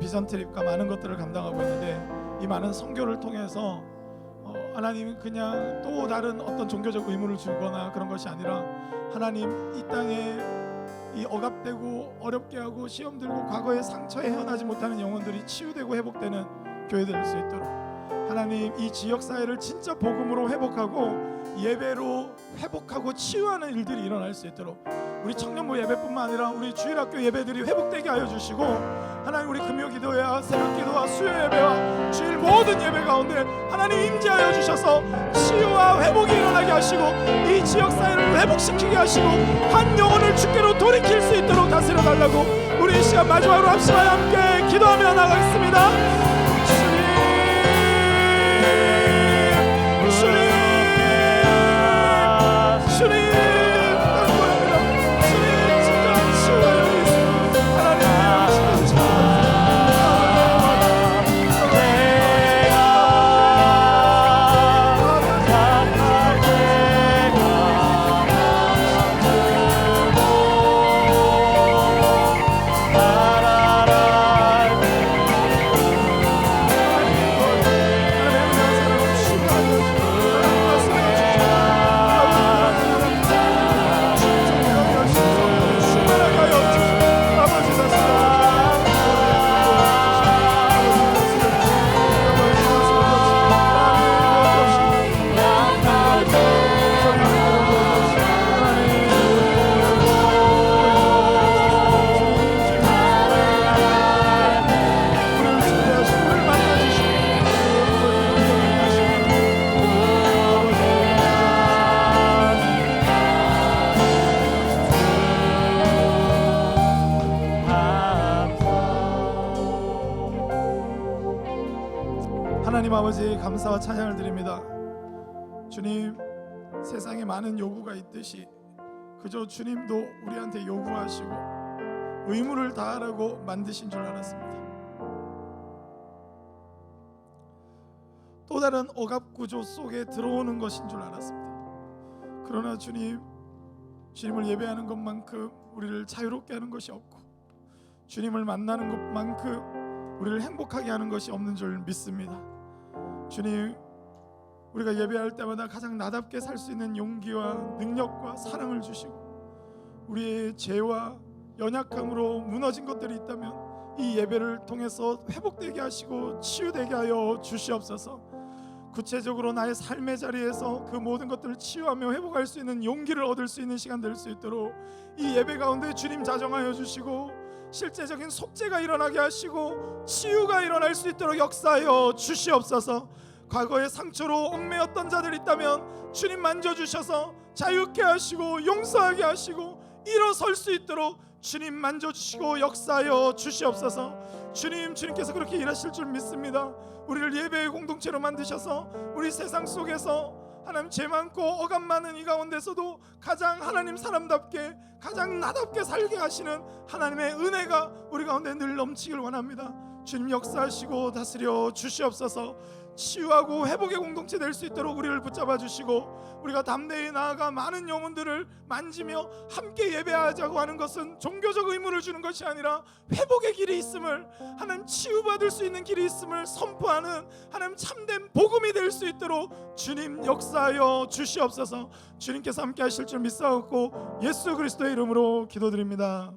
비전 트립과 많은 것들을 감당하고 있는데 이 많은 선교를 통해서 하나님은 그냥 또 다른 어떤 종교적 의무를 주거나 그런 것이 아니라 하나님 이 땅에 이 억압되고 어렵게 하고 시험 들고 과거의 상처에 헤어나지 못하는 영혼들이 치유되고 회복되는 교회 될 수 있도록 하나님 이 지역사회를 진짜 복음으로 회복하고 예배로 회복하고 치유하는 일들이 일어날 수 있도록 우리 청년부 예배뿐만 아니라 우리 주일학교 예배들이 회복되게 하여 주시고 하나님 우리 금요기도회와 새벽기도와 수요예배와 주일 모든 예배 가운데 하나님 임재하여 주셔서 치유와 회복이 일어나게 하시고 이 지역사회를 회복시키게 하시고 한 영혼을 주께로 돌이킬 수 있도록 다스려 달라고 우리 이 시간 마지막으로 합심하여 함께 기도하며 나가겠습니다. 하나님 아버지 감사와 찬양을 드립니다. 주님 세상에 많은 요구가 있듯이 그저 주님도 우리한테 요구하시고 의무를 다하라고 만드신 줄 알았습니다. 또 다른 억압 구조 속에 들어오는 것인 줄 알았습니다. 그러나 주님을 예배하는 것만큼 우리를 자유롭게 하는 것이 없고 주님을 만나는 것만큼 우리를 행복하게 하는 것이 없는 줄 믿습니다. 주님, 우리가 예배할 때마다 가장 나답게 살 수 있는 용기와 능력과 사랑을 주시고 우리의 죄와 연약함으로 무너진 것들이 있다면 이 예배를 통해서 회복되게 하시고 치유되게 하여 주시옵소서. 구체적으로 나의 삶의 자리에서 그 모든 것들을 치유하며 회복할 수 있는 용기를 얻을 수 있는 시간 될 수 있도록 이 예배 가운데 주님 자정하여 주시고 실제적인 속죄가 일어나게 하시고 치유가 일어날 수 있도록 역사하여 주시옵소서. 과거의 상처로 얽매였던 자들이 있다면 주님 만져주셔서 자유케 하시고 용서하게 하시고 일어설 수 있도록 주님 만져주시고 역사하여 주시옵소서. 주님께서 그렇게 일하실 줄 믿습니다. 우리를 예배의 공동체로 만드셔서 우리 세상 속에서 하나님 죄 많고 억압 많은 이 가운데서도 가장 하나님 사람답게 가장 나답게 살게 하시는 하나님의 은혜가 우리 가운데 늘 넘치길 원합니다. 주님 역사하시고 다스려 주시옵소서. 치유하고 회복의 공동체 될 수 있도록 우리를 붙잡아 주시고 우리가 담대히 나아가 많은 영혼들을 만지며 함께 예배하자고 하는 것은 종교적 의무를 주는 것이 아니라 회복의 길이 있음을, 하나님 치유받을 수 있는 길이 있음을 선포하는 하나님 참된 복음이 될 수 있도록 주님 역사하여 주시옵소서. 주님께서 함께 하실 줄 믿사옵고 예수 그리스도의 이름으로 기도드립니다.